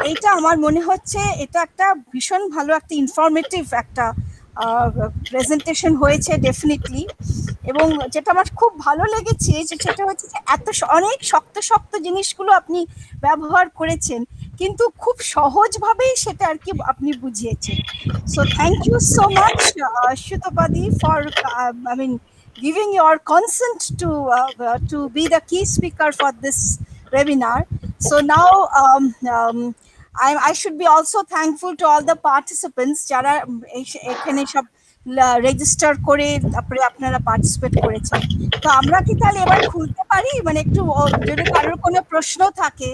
এইটা আমার মনে হচ্ছে এটা একটা ভীষণ ভালো একটা ইনফরমেটিভ একটা প্রেজেন্টেশন হয়েছে ডেফিনেটলি। এবং যেটা আমার খুব ভালো লেগেছে যে সেটা হচ্ছে যে এত অনেক শক্ত শক্ত জিনিসগুলো আপনি ব্যবহার করেছেন, কিন্তু খুব সহজভাবেই সেটা আর কি আপনি বুঝিয়েছেন। So thank you so much সুতপাদি for giving your consent to be the key speaker for this webinar. So now I should be also thankful to all the participants যারা এখানে সব রেজিস্টার করে তারপরে আপনারা পার্টিসিপেট করেছেন। তো আমরা কি তাহলে এবার খুলতে পারি? মানে একটু যদি কারোর কোনো প্রশ্ন থাকে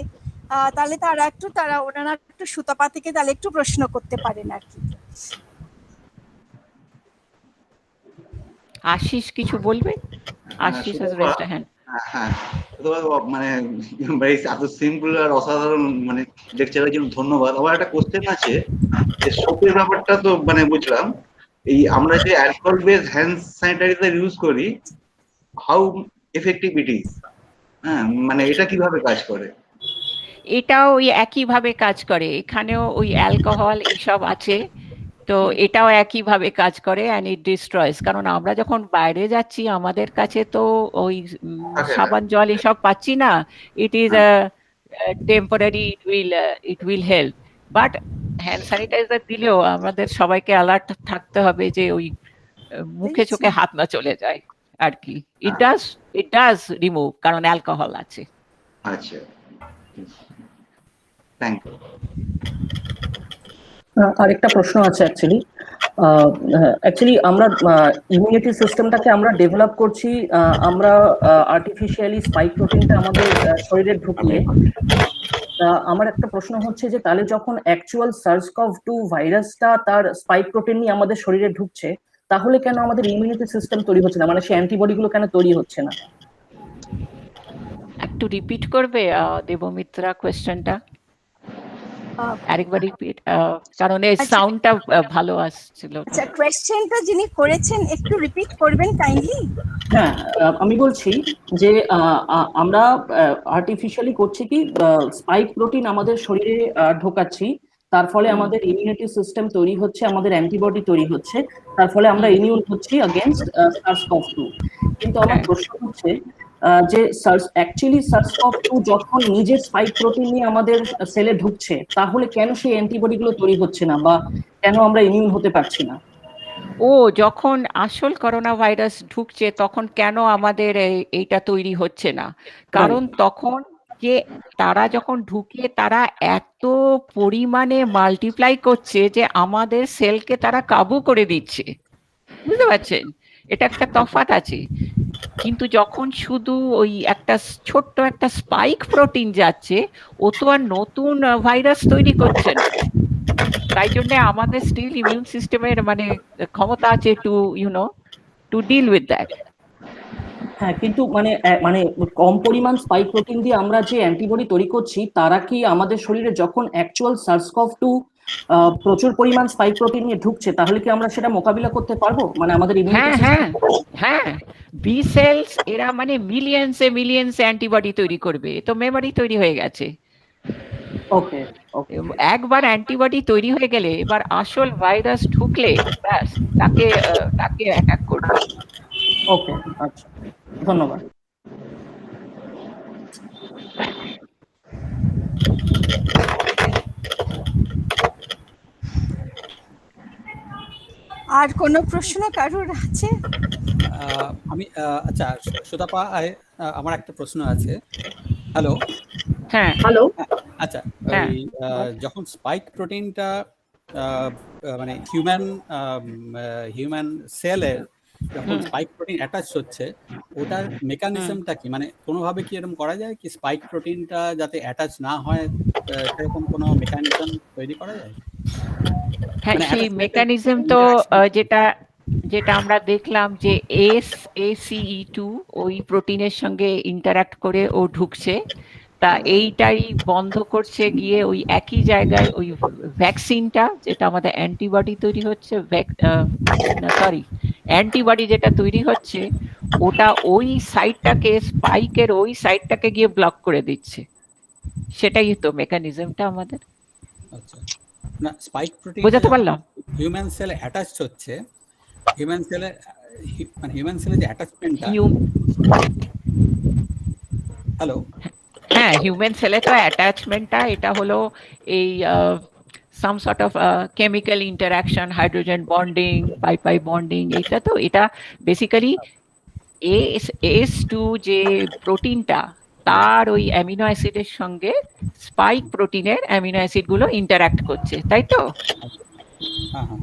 তাহলে ওনারা একটু সুতপা থেকে তাহলে একটু প্রশ্ন করতে পারেন আর কি। আশিস কিছু বলবে? Ashis has raised a hand. হ্যাঁ, মানে এত সিম্পল আর অসাধারণ মানে লেকচারের জন্য ধন্যবাদ। আমার একটা কোশ্চেন আছে, যে সোপের ব্যাপারটা তো মানে বুঝলাম, এই আমরা যে alcohol base hand sanitizer use করি, হাউ এফেক্টিভ ইট ইজ, হ্যাঁ মানে এটা কিভাবে কাজ করে? এটাও ওই একইভাবে কাজ করে, এখানেও ওই অ্যালকোহল এসব আছে, তো এটাও একইভাবে কাজ করে অ্যান্ড ইট ডিস্ট্রয়স। কারণ আমরা যখন বাইরে যাচ্ছি আমাদের কাছে তো ওই সাবান জল এসব পাচ্ছি না, it is temporary, it will help, but hand sanitizer দিলেও আমাদের সবাইকে অ্যালার্ট থাকতে হবে যে ওই মুখে চোখে হাত না চলে যায় আর কি। ইট ডাজ রিমুভ, কারণ অ্যালকোহল আছে। আচ্ছা, থ্যাংক ইউ। আরেকটা প্রশ্ন আছে অ্যাকচুয়ালি আমরা ইমিউনিটি সিস্টেমটাকে আমরা ডেভেলপ করছি, আমরা আর্টিফিশিয়ালি স্পাইক প্রোটিনটা আমাদের শরীরে ঢুকিয়ে। আমার একটা প্রশ্ন হচ্ছে যে তাহলে যখন অ্যাকচুয়াল SARS-CoV-2 ভাইরাসটা তার স্পাইক প্রোটিন নিয়ে আমাদের শরীরে ঢুকছে, তাহলে কেন আমাদের ইমিউনিটি সিস্টেম তৈরি হচ্ছে না, মানে সেই অ্যান্টিবডি গুলো কেন তৈরি হচ্ছে না? একটু রিপিট করবে দেবমিত্রা কোয়েশ্চেনটা, আরেকবার রিপিট, কারণ এই সাউন্ডটা ভালো আসছিল। আচ্ছা, কোয়েশ্চেনটা যিনি করেছেন একটু রিপিট করবেন কাইন্ডলি। হ্যাঁ, আমি বলছি যে আমরা আর্টিফিশিয়ালি করছি কি স্পাইক প্রোটিন আমাদের শরীরে ঢোকাচ্ছি, তার ফলে আমাদের ইমিউনিটি সিস্টেম তৈরি হচ্ছে, আমাদের অ্যান্টিবডি তৈরি হচ্ছে, তার ফলে আমরা ইমিউন হচ্ছি अगेंस्ट SARS-CoV-2। কিন্তু আমার প্রশ্ন হচ্ছে যে অ্যাকচুয়ালি SARS-CoV-2 যখন নিজের স্পাইক প্রোটিন নিয়ে আমাদের সেলে ঢুকছে, তাহলে কেন সেই অ্যান্টিবডি গুলো তৈরি হচ্ছে না, বা কেন আমরা ইমিউন হতে পারছি না? ও, যখন আসল করোনা ভাইরাস ঢুকছে তখন কেন আমাদের এইটা তৈরি হচ্ছে না? কারণ তখন যে তারা যখন ঢুকে তারা এত পরিমাণে মাল্টিপ্লাই করছে যে আমাদের সেলকে তারা কাবু করে দিচ্ছে, বুঝতে পারছেন? এটা একটা তফাৎ আছে। কিন্তু যখন শুধু ওই একটা ছোট্ট একটা স্পাইক প্রোটিন যাচ্ছে, ও তো আর নতুন ভাইরাস তৈরি করছে না। তাই জন্য আমাদের স্টিল ইমিউন সিস্টেমের মানে ক্ষমতা আছে টু ডিল উইথ দ্যাট। হ্যাঁ, কিন্তু মানে কম পরিমাণ স্পাইক প্রোটিন দিয়ে আমরা যে অ্যান্টিবডি তৈরি করছি, তারা কি আমাদের শরীরে যখন অ্যাকচুয়াল SARS-CoV-2 প্রচুর পরিমাণ স্পাইক প্রোটিন নিয়ে ঢুকছে, তাহলে কি আমরা সেটা মোকাবিলা করতে পারবো, মানে আমাদের ইমিউনিটি হ্যাঁ, হ্যাঁ, বি সেলস এরা মানে মিলিয়ন্স অ্যান্টিবডি তৈরি করবে, তো মেমরি তৈরি হয়ে গেছে। ওকে, একবার অ্যান্টিবডি তৈরি হয়ে গেলে এবার আসল ভাইরাস ঢুকলে ব্যাস তাকে অ্যাটাক করবে। ওকে, আচ্ছা, ধন্যবাদ। আর কোনো প্রশ্ন কারোর আছে? আমি আচ্ছা, সুতাপা, আমার একটা প্রশ্ন আছে। হ্যালো। হ্যাঁ, হ্যালো। আচ্ছা, ওই যখন স্পাইক প্রোটিনটা মানে হিউম্যান সেলের যখন স্পাইক প্রোটিন অ্যাটাচ হচ্ছে, ওটার মেকানিজমটা কি, মানে কোনোভাবে কি এরকম করা যায় কি স্পাইক প্রোটিনটা যাতে অ্যাটাচ না হয়, সেরকম কোনো মেকানিজম তৈরি করা যায়? হ্যাঁ, সেই মেকানিজম তো যেটা আমরা দেখলাম যে ACE2 ওই প্রোটিনের সঙ্গে ইন্টারঅ্যাক্ট করে ও ঢুকছে, তা এইটাই বন্ধ করছে গিয়ে ওই একই জায়গায় ওই ভ্যাকসিনটা, যেটা আমাদের অ্যান্টিবডি তৈরি হচ্ছে, অ্যান্টিবডি যেটা তৈরি হচ্ছে, ওটা ওই সাইটটাকে, স্পাইকের ওই সাইটটাকে গিয়ে ব্লক করে দিচ্ছে। সেটাই তো মেকানিজমটা আমাদের। আচ্ছা, না স্পাইক প্রোটিন বোঝাতে পারলাম? হিউম্যান সেলে অ্যাটাচ হচ্ছে, হিউম্যান সেলে যে অ্যাটাচমেন্টটা। হ্যালো। হ্যাঁ, হিউম্যান সেলে তো অ্যাটাচমেন্টটা এটা হলো এই some sort of chemical interaction, hydrogen bonding, pi bonding, এটা বেসিক্যালি AS2 যে প্রোটিনটা, তার ওই অ্যামিনো অ্যাসিডের সঙ্গে স্পাইক প্রোটিনের অ্যামিনো অ্যাসিড গুলো ইন্টারঅ্যাক্ট করছে, তাই তো?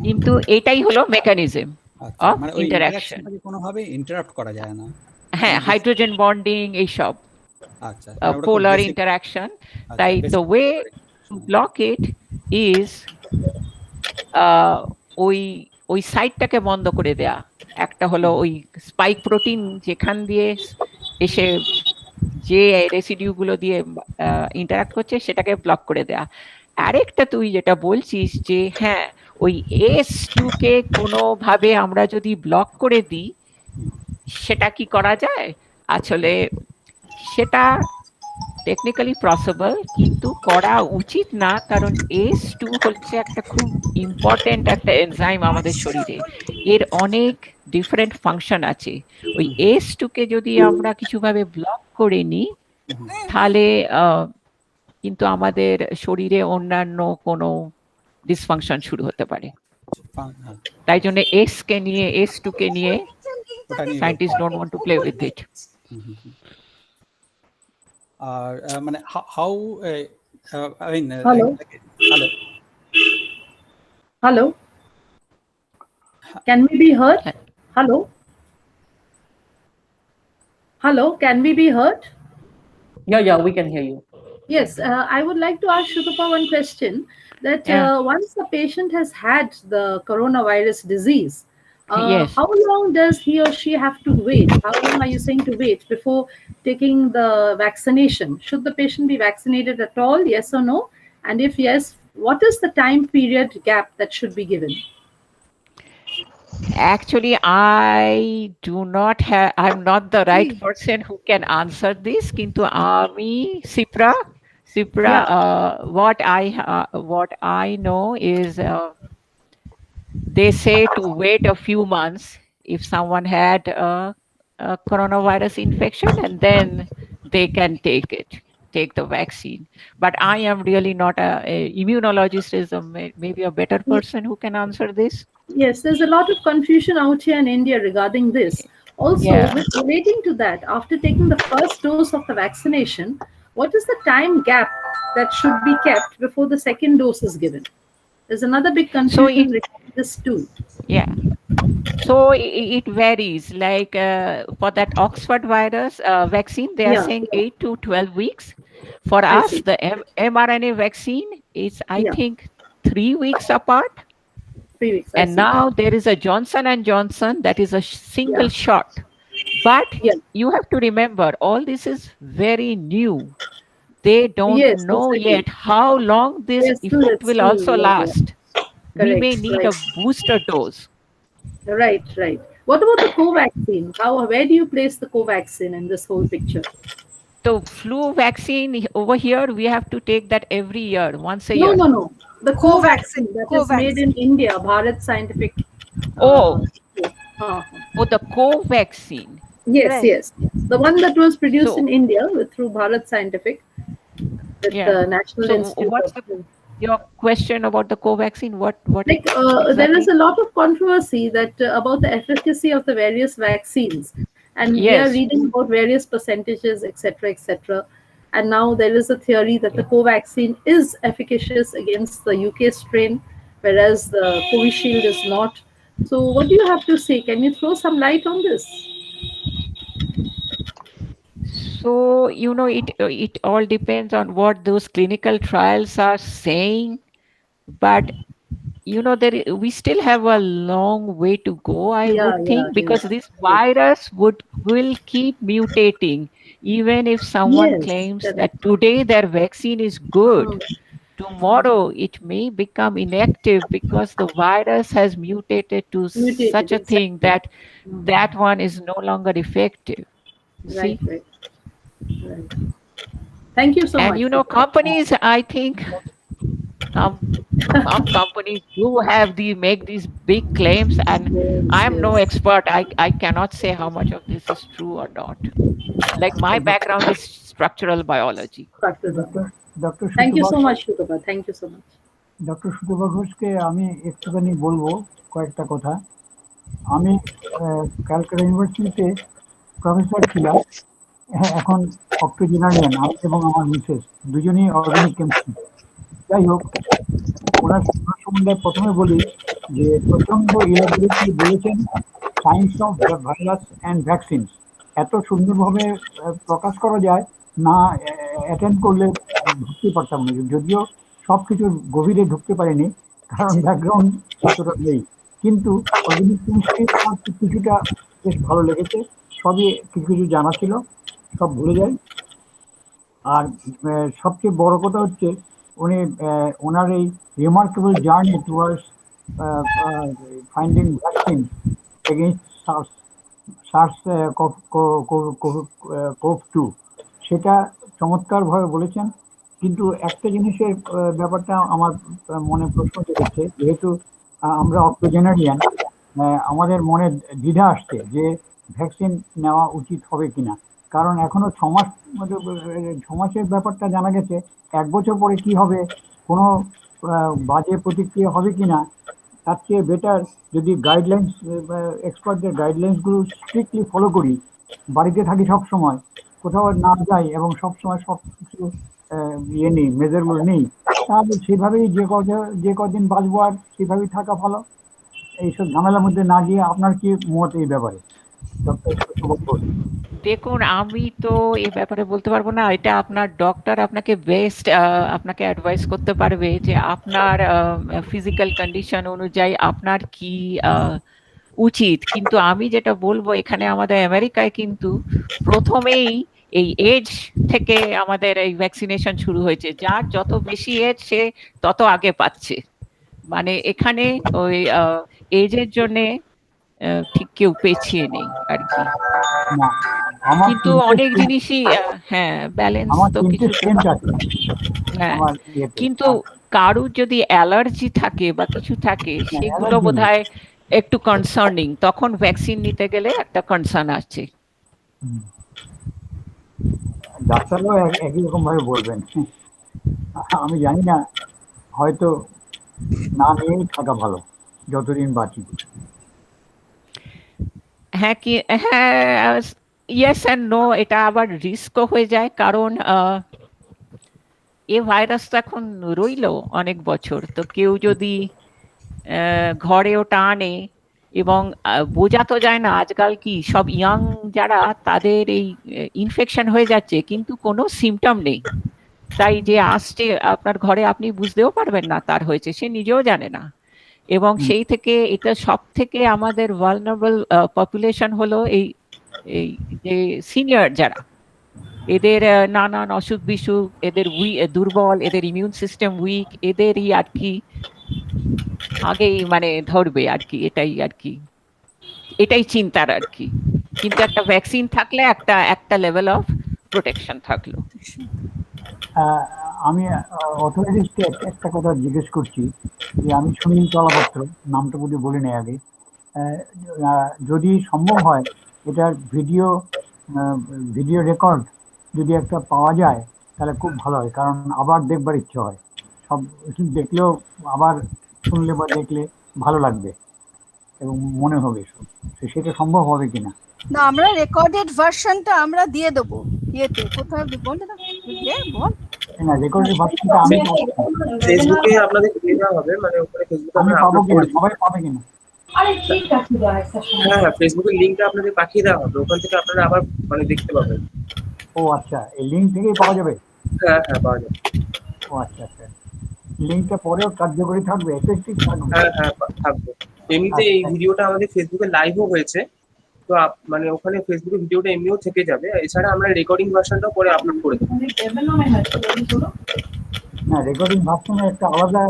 কিন্তু এটাই হলো মেকানিজম অফ ইন্টারঅ্যাকশন। কোনোভাবে ইন্টারাপ্ট করা যায় না। হ্যাঁ, হাইড্রোজেন বন্ডিং এইসব, আচ্ছা, পোলার ইন্টারঅ্যাকশন। তাই the way to block it is ওই সাইটটাকে বন্ধ করে দেয়া। একটা হলো ওই স্পাইক প্রোটিন যেখান দিয়ে এসে যে রেসিডিউ গুলো দিয়ে ইন্টারঅ্যাক্ট করছে সেটাকে ব্লক করে দেয়া। আরেকটা তুই যেটা বলছিস যে হ্যাঁ, ওই AS2 কে কোনোভাবে আমরা যদি ব্লক করে দিই, সেটা কি করা যায়? আসলে সেটা টেকনিক্যালি পসিবল, কিন্তু করা উচিত না, কারণ AS2 হচ্ছে একটা খুব ইম্পর্টেন্ট একটা এনজাইম আমাদের শরীরে। এর অনেক ডিফারেন্ট ফাংশন আছে। ওই AS2 কে যদি আমরা কিছুভাবে ব্লক করে নিই, তাহলে কিন্তু আমাদের শরীরে অন্যান্য কোনো ডিসফাংশন শুরু হতে পারে। তাই জন্য AS2 কে নিয়ে scientist don't want to play with it. আর মানে how I mean, hello. Hello, Hello. Can we be heard? Hello. Hello. Can we be heard? Yeah, we can hear you. Yes, I would like to ask Shutapa one question that Yeah. once a patient has had the coronavirus disease, Yes. how long does he or she have to wait? How long are you saying to wait before taking the vaccination? Should the patient be vaccinated at all? Yes or no? And if yes, what is the time period gap that should be given? Actually, I do not have, I'm not the right person who can answer this. Kintu ami Sipra, what I know is they say to wait a few months if someone had a coronavirus infection, and then they can take the vaccine. But I am really not a immunologist, is maybe a better person who can answer this. Yes, there's a lot of confusion out here in India regarding this. Also, Yeah. with relating to that, after taking the first dose of the vaccination, what is the time gap that should be kept before the second dose is given? There's another big confusion regarding this too. Yeah. So it varies. Like for that Oxford virus vaccine, they are Yeah, saying yeah. 8 to 12 weeks. For I us, see. the mRNA vaccine is, I Yeah. think, 3 weeks apart. 3 weeks. I And see. now there is a Johnson and Johnson that is a single Yeah. shot. But Yeah. you have to remember, all this is very new. They don't Yes, know exactly. yet how long this Yes, true, effect that's will true. also Yeah, yeah. last. We may Correct. need Right. a booster dose. Right, right. What about the Covaxin? Where do you place the Covaxin in this whole picture? So flu vaccine over here, we have to take that every year, once a No, year. no, no. The Covaxin, Covaxin that is made in India, Bharat Scientific. Oh, Uh, the Covaxin. yes, Right. yes. The one that was produced So, in India through Bharat Scientific with yeah. the National So Institute what's of. your question about the Covaxin? What Like exactly? there is a lot of controversy that about the efficacy of the various vaccines, and we are Yes. reading about various percentages, etc., etc. And now there is a theory that the Covaxin is efficacious against the UK strain, whereas the Covishield is not. So, what do you have to say? Can you throw some light on this? So, it all depends on what those clinical trials are saying. But we still have a long way to go, I Yeah, would yeah, think, yeah. because this virus will keep mutating. Even if someone Yes, claims correct. that today their vaccine is good, Mm. tomorrow it may become inactive because the virus has mutated to Mutated, such a thing exactly. that that one is no longer effective. Right, See? right, right. Thank you so And much. companies, I think, some companies do make these big claims, and I Yes, am no yes. expert. I cannot say how much of this is true or not. Like, my background is structural biology. Dr. Doctor Thank you Sutapa so much, Shutapa. Thank you so much. Doctor Sutapa ঘোষকে আমি একটুখানি বলবো কয়েকটা কথা। আমি ক্যালকাটা ইউনিভার্সিটিতে professor ছিলাম, এখন অক্টোজেনারিয়ান, আমি এবং আমার মিসেস দুজনেই অর্গানিক কেমিস্ট্রি। যাই হোক, ওনার সম্বন্ধে প্রথমে বলি যে প্রচন্ড ইলাবোরেটলি বলেছেন science of virus and vaccines. এত সুন্দরভাবে প্রকাশ করা যায় না, অ্যাটেন্ড করলে ঢুকতে পারতাম না, যদিও সব কিছু গভীরে ঢুকতে পারিনি কারণ ব্যাকগ্রাউন্ড এতটা নেই। কিন্তু অর্গানিক কেমিস্ট্রি আমার কিছুটা বেশ ভালো লেগেছে, সবই কিছু কিছু জানা ছিল, সব ভুলে যাই। আর সবচেয়ে বড় কথা হচ্ছে উনি ওনার এই remarkable journey towards finding vaccine against SARS CoV 2, সেটা চমৎকারভাবে বলেছেন। কিন্তু একটা জিনিসের ব্যাপারটা আমার মনে প্রশ্ন জেগেছে, যেহেতু আমরা অক্টোজেনারিয়ান, আমাদের মনে দ্বিধা আসছে যে ভ্যাকসিন নেওয়া উচিত হবে কিনা। কারণ এখনো 6 মাস, 6 মাসের ব্যাপারটা জানা গেছে, 1 বছর পরে কি হবে, কোনো বাজে প্রতিক্রিয়া হবে কিনা। তার চেয়ে বেটার যদি গাইডলাইন্স, এক্সপার্টদের গাইডলাইন্সগুলো স্ট্রিক্টলি ফলো করি, বাড়িতে থাকি সব সময়, কোথাও না যাই এবং সব সময় সব কিছু মেজারগুলো নেই, তাহলে সেভাবেই যে কদিন বাঁচবো আর সেভাবেই থাকা ভালো, এইসব ঝামেলার মধ্যে না গিয়ে। আপনার কি মত এই ব্যাপারে, ডক্টর সুতপা ঘোষ? দেখুন, আমি তো এ ব্যাপারে বলতে পারবো না। এটা আপনার ডক্টর আপনাকে বেস্ট আপনাকে অ্যাডভাইস করতে পারবে যে আপনার ফিজিক্যাল কন্ডিশন অনুযায়ী আপনার কি উচিত। কিন্তু আমি যেটা বলবো, এখানে আমাদের আমেরিকায় কিন্তু প্রথমেই এই এজ থেকে আমাদের এই ভ্যাকসিনেশন শুরু হয়েছে। যার যত বেশি এজ সে তত আগে পাচ্ছে। মানে এখানে ওই এজের জন্যে ঠিক কেউ পেছিয়ে নেই আর কি। না, আমার কিন্তু তিনটে অনেক স্টেন- জিনিসই হ্যাঁ, ব্যালেন্স আমার তো 3টে কিছু স্টেন্ট আছে হ্যাঁ। আমার ইয়েতে। কিন্তু কারুর যদি অ্যালার্জি থাকে বা কিছু থাকে, সেগুলো allergy নেই। বোধহয় একটু কনসার্নিং, তখন ভ্যাকসিন নিতে গেলে একটা কনসার্ন আছে। হুম। ডাক্তাররাও একই রকম ভাবে বলবেন। আমি জানি না, হয়তো না নিয়েই থাকা ভালো যতদিন বাঁচি। হ্যাঁ কি হ্যাঁ, ইয়েস অ্যান্ড নো, এটা আবার রিস্কও হয়ে যায়। কারণ এ ভাইরাস তো এখন রইলো অনেক বছর, তো কেউ যদি ঘরে ওটা আনে এবং বোঝা তো যায় না আজকাল কি সব ইয়াং যারা, তাদের এই ইনফেকশন হয়ে যাচ্ছে কিন্তু কোনো সিমটম নেই। তাই যে আসছে আপনার ঘরে, আপনি বুঝতেও পারবেন না তার হয়েছে, সে নিজেও জানে না। এবং সেই থেকে এটা সব থেকে আমাদের ভালনারেবল পপুলেশন হলো এই এই যে সিনিয়র যারা, এদের নানান অসুখ বিসুখ, এদের দুর্বল, এদের ইমিউন সিস্টেম উইক, এদেরই আর কি আগেই মানে ধরবে আর কি। এটাই আর কি, এটাই চিন্তার আর কি। কিন্তু একটা ভ্যাকসিন থাকলে একটা লেভেল অফ প্রোটেকশন থাকলো। আমি অথরিটিসকে একটা কথা জিজ্ঞেস করছি, যে আমি সুনীল চলাপত্র, নামটা যদি বলে নেই আগে। যদি সম্ভব হয় এটার ভিডিও রেকর্ড যদি একটা পাওয়া যায় তাহলে খুব ভালো হয়, কারণ আবার দেখবার ইচ্ছে হয়। সব দেখলেও আবার শুনলে বা দেখলে ভালো লাগবে এবং মনে হবে সব। তো সেটা সম্ভব হবে কিনা? না, আমরা রেকর্ডেড ভার্সনটা আমরা দিয়ে দেবো ইয়েতে, কোথায় বল না, বল। না, রেকর্ডের ভার্সনটা আমি পাবো না। ফেসবুকে আপনাদের দিয়ে দেওয়া হবে, মানে ওখানে ফেসবুকে আমি আমরা পাবো আপলোড কিনা, করে দিই। সবাই পাবে কিনা? হ্যাঁ হ্যাঁ, ফেসবুকের লিঙ্কটা আপনাদের পাঠিয়ে দেওয়া হবে, ওখান থেকে আপনারা আবার মানে দেখতে পাবেন। ও আচ্ছা, এই লিঙ্ক থেকেই পাওয়া যাবে? হ্যাঁ হ্যাঁ, পাওয়া যাবে। ও আচ্ছা আচ্ছা, লিঙ্কটা পরেও কার্যকরী থাকবে, এফেক্টিভ থাকবে? হ্যাঁ হ্যাঁ, থাকবে। এমনিতে এই আচ্ছা। ভিডিওটা আমাদের ফেসবুকে লাইভও হয়েছে, তো মানে ওখানে ফেসবুকে ভিডিওটা এমনিও থেকে যাবে। এছাড়া আমরা রেকর্ডিং ভার্সনটাও পরে আপলোড করে দেবো। না, রেকর্ডিং ভার্সনে একটা আলাদা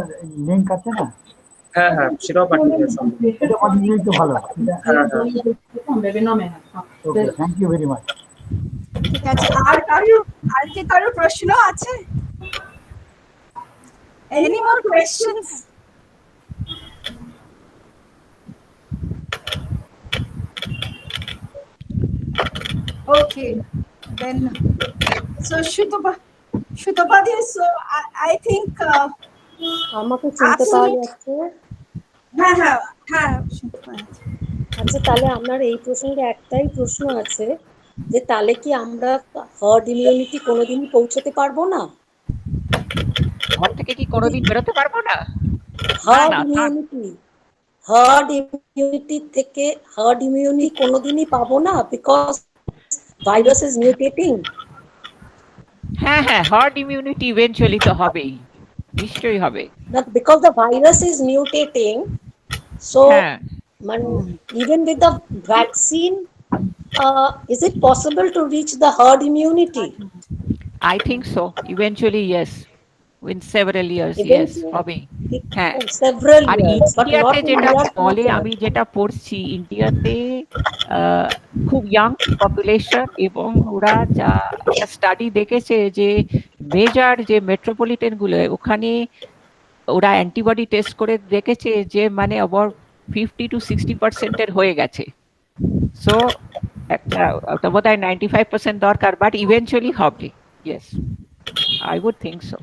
লিঙ্ক আছে না? হ্যাঁ হ্যাঁ, সেটাও পাঠিয়ে দেওয়া সম্ভব। এটা পাঠিয়ে দিলেই তো ভালো। হ্যাঁ হ্যাঁ, ওকে, থ্যাংক ইউ ভেরি মাচ। ঠিক আছে, আর কি কারো প্রশ্ন আছে? Any more questions? Okay, then so Shutopadi, so I think আমাকে চিনতে পাওয়া যাচ্ছে? হ্যাঁ হ্যাঁ হ্যাঁ, আচ্ছা, তাহলে আমার এই প্রসঙ্গে একটাই প্রশ্ন আছে, যে তাহলে কি আমরা হার্ড ইমিউনিটি কোনোদিনই পৌঁছতে পারবো না? ঘর থেকে কি কোনোদিন বেরোতে পারবো না? হার্ড ইমিউনিটি থেকে হার্ড ইমিউনিটি কোনোদিনই পাবো না, বিকজ ভাইরাস ইজ মিউটেটিং। হ্যাঁ হ্যাঁ, হার্ড ইমিউনিটি ইভেনচুয়ালি তো হবেই, নিশ্চয়ই হবে। Because the virus is mutating, so হ্যাঁ, even with the vaccine, is it possible to reach the herd immunity? I think so. Eventually, yes. In several years, yes, Eventually. হবে। হ্যাঁ, Several R years, but not ইন্ডিয়াতে in যেটা India. বলে, আমি যেটা পড়ছি, ইন্ডিয়াতে খুব ইয়াং পপুলেশন, এবং ওরা যা স্টাডি দেখেছে যে মেজর যে মেট্রোপলিটন গুলো, ওখানে ওরা অ্যান্টিবডি টেস্ট করে দেখেছে যে মানে অ্যাবাউট 50 to 60% হয়ে গেছে। সো একটা বোধহয় 95% দরকার, বাট ইভেনচুয়ালি হবে। Yes, I would think so.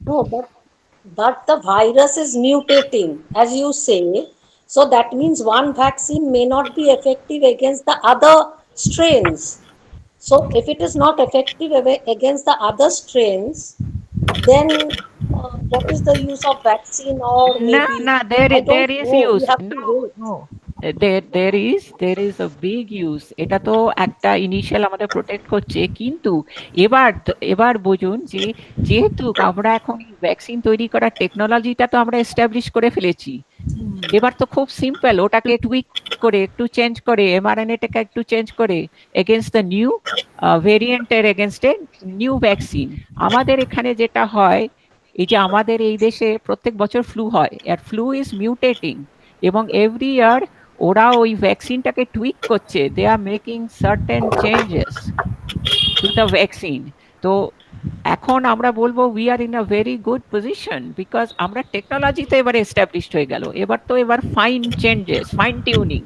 No, but the virus is mutating, as you say. So that means one vaccine may not be effective against the other strains. So if it is not effective against the other strains, then what is the use of vaccine, or maybe there I don't is know. use. We have to wait. No, there is a big use. এটা তো একটা initial আমাদের protect করছে, কিন্তু এবার বুঝুন যে যেহেতু আমরা এখন ভ্যাকসিন তৈরি করার টেকনোলজিটা তো আমরা এস্টাবলিশ করে ফেলেছি, এবার তো খুব সিম্পল, ওটাকে টুইক করে একটু চেঞ্জ করে এমআরএনএটাকে একটু চেঞ্জ করে এগেনস্ট দ্য নিউ ভেরিয়েন্টের এগেনস্ট এ নিউ ভ্যাকসিন। আমাদের এখানে যেটা হয়, এই যে আমাদের এই দেশে প্রত্যেক বছর ফ্লু হয়, আর ফ্লু ইজ মিউটেটিং, এবং এভরি ইয়ার ওরা ওই ভ্যাকসিনটাকে টুইক করছে, they are making certain changes to the vaccine. তো এখন আমরা বলবো we are in a very good position, because আমরা টেকনোলজিতে এবার এস্টাবলিশড হয়ে গেল, এবার ফাইন চেঞ্জেস, ফাইন টিউনিং,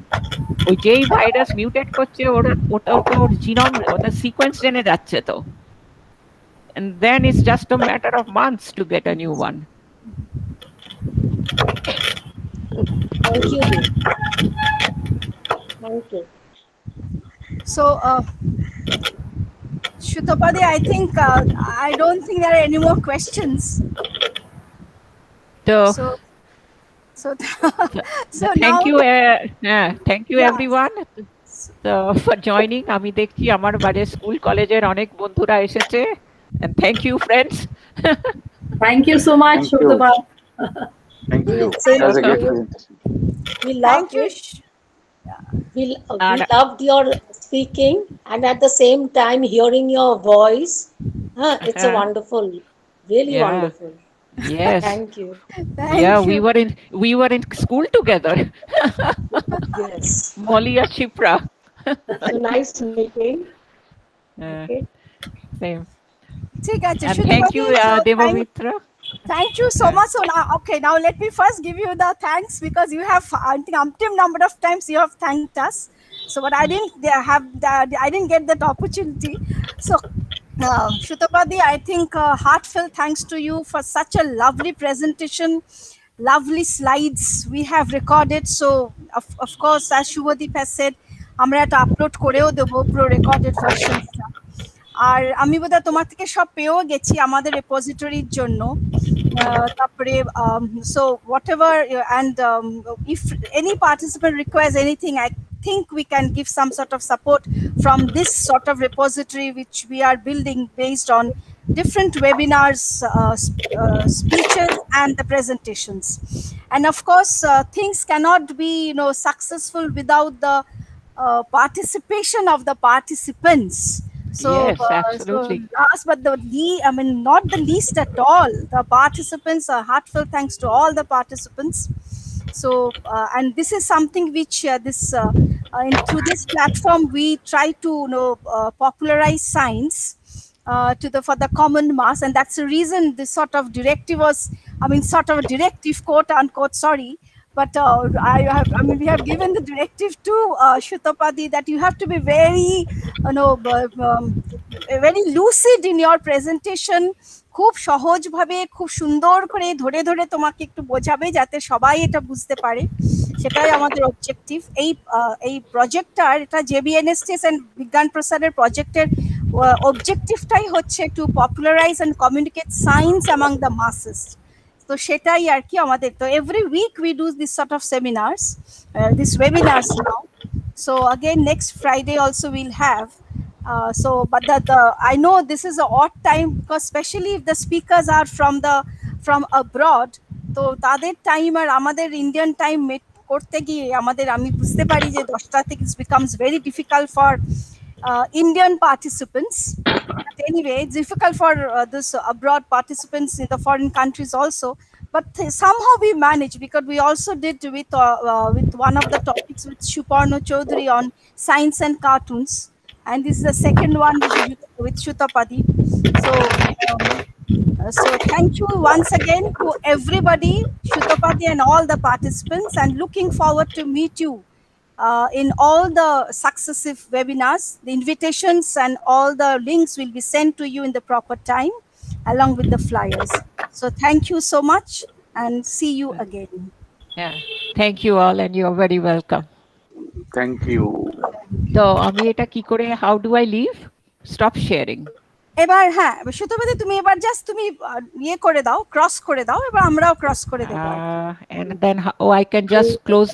ওই যেই ভাইরাস মিউটেট করছে ওটা ওর জিনোম, ওটা সিকোয়েন্স জেনে যাচ্ছে, তো and then it's just a matter of months to get a new one. Thank you. Thank you. So, Shutapadi, I think I don't think there are any more questions. So So thank now, you, thank you Yeah. everyone for joining. আমি দেখছি আমার বাড়ির school কলেজের অনেক বন্ধুরা এসেছে, and thank you friends. Thank you so much, Thank you. Shubhaba. Thank you. Same That was a to great you. presentation. We loved you. we loved your speaking, and at the same time hearing your voice. It's a wonderful, really Yeah. wonderful. Yes. Thank you. Thank Yeah, you. we were in school together. Yes. Molly and Shipra. So nice meeting. Okay. Same. ঠিক আছে, And Shutapadi, thank you, so Devamitra. Thank you so much. So now, okay, now let me first give you the thanks, because you have, I think, umpteen number of times you have thanked us. So, but I didn't get that opportunity. So, Shutapadi, I think heartfelt thanks to you for such a lovely presentation, lovely slides we have recorded. So, of course, as Shubhadeep has said, আমরা এটা upload করেও দেবো পুরো recorded ভার্সনটা। আর আমি বোধহয় তোমার থেকে সব পেয়েও গেছি আমাদের রেপোজিটরির জন্য। তারপরে so whatever, and if any participant requires anything, I think we can give some sort of support from this sort of repository which we are building based on different webinars, speeches and the presentations. And of course, things cannot be successful without the participation of the participants. So, Yes, absolutely. So last but not the least at all, the participants, heartfelt thanks to all the participants. So, and this is something which through this platform we try to popularize science for the common mass, and that's the reason this sort of directive was, sort of a directive, quote unquote, sorry. But we have given the directive to Shutapadi that you have to be very, very lucid in your presentation. খুব সহজ ভাবে, খুব সুন্দর করে ধরে ধরে তোমাকে একটু বোঝাবে যাতে সবাই এটা বুঝতে পারে। সেটাই আমাদের অবজেক্টিভ। এই প্রজেক্টটার, এটা JBNSTS and বিজ্ঞান প্রসারের প্রজেক্টের অবজেক্টিভটাই হচ্ছে to popularise and communicate science among the masses. তো সেটাই আর কি আমাদের। তো every week we do this sort of seminars, these webinars now. So again, next Friday also we'll have. But I know this is an odd time, because especially if the speakers are from abroad, তো তাদের time আর আমাদের Indian time মেট করতে গিয়ে আমি বুঝতে পারি যে 10টা থেকে it becomes very difficult for Indian participants. But anyway, it's difficult for this abroad participants in the foreign countries also. But somehow we manage, because we also did with one of the topics with Shuparno Chaudhary on science and cartoons, and this is the second one with Shutapadi. So thank you once again to everybody, Shutapadi and all the participants, and looking forward to meet you in all the successive webinars. The invitations and all the links will be sent to you in the proper time, along with the flyers. So thank you so much, and see you again. Yeah, thank you all, and you're very welcome. Thank you. So আমি এটা কি করে, how do I leave? Stop sharing. এবার হ্যাঁ সুতপাদি তুমি এবার just তুমি ইয়ে করে দাও ক্রস করে দাও এবার আমরাও ক্রস করে দেবো আর কি। And then, I can just close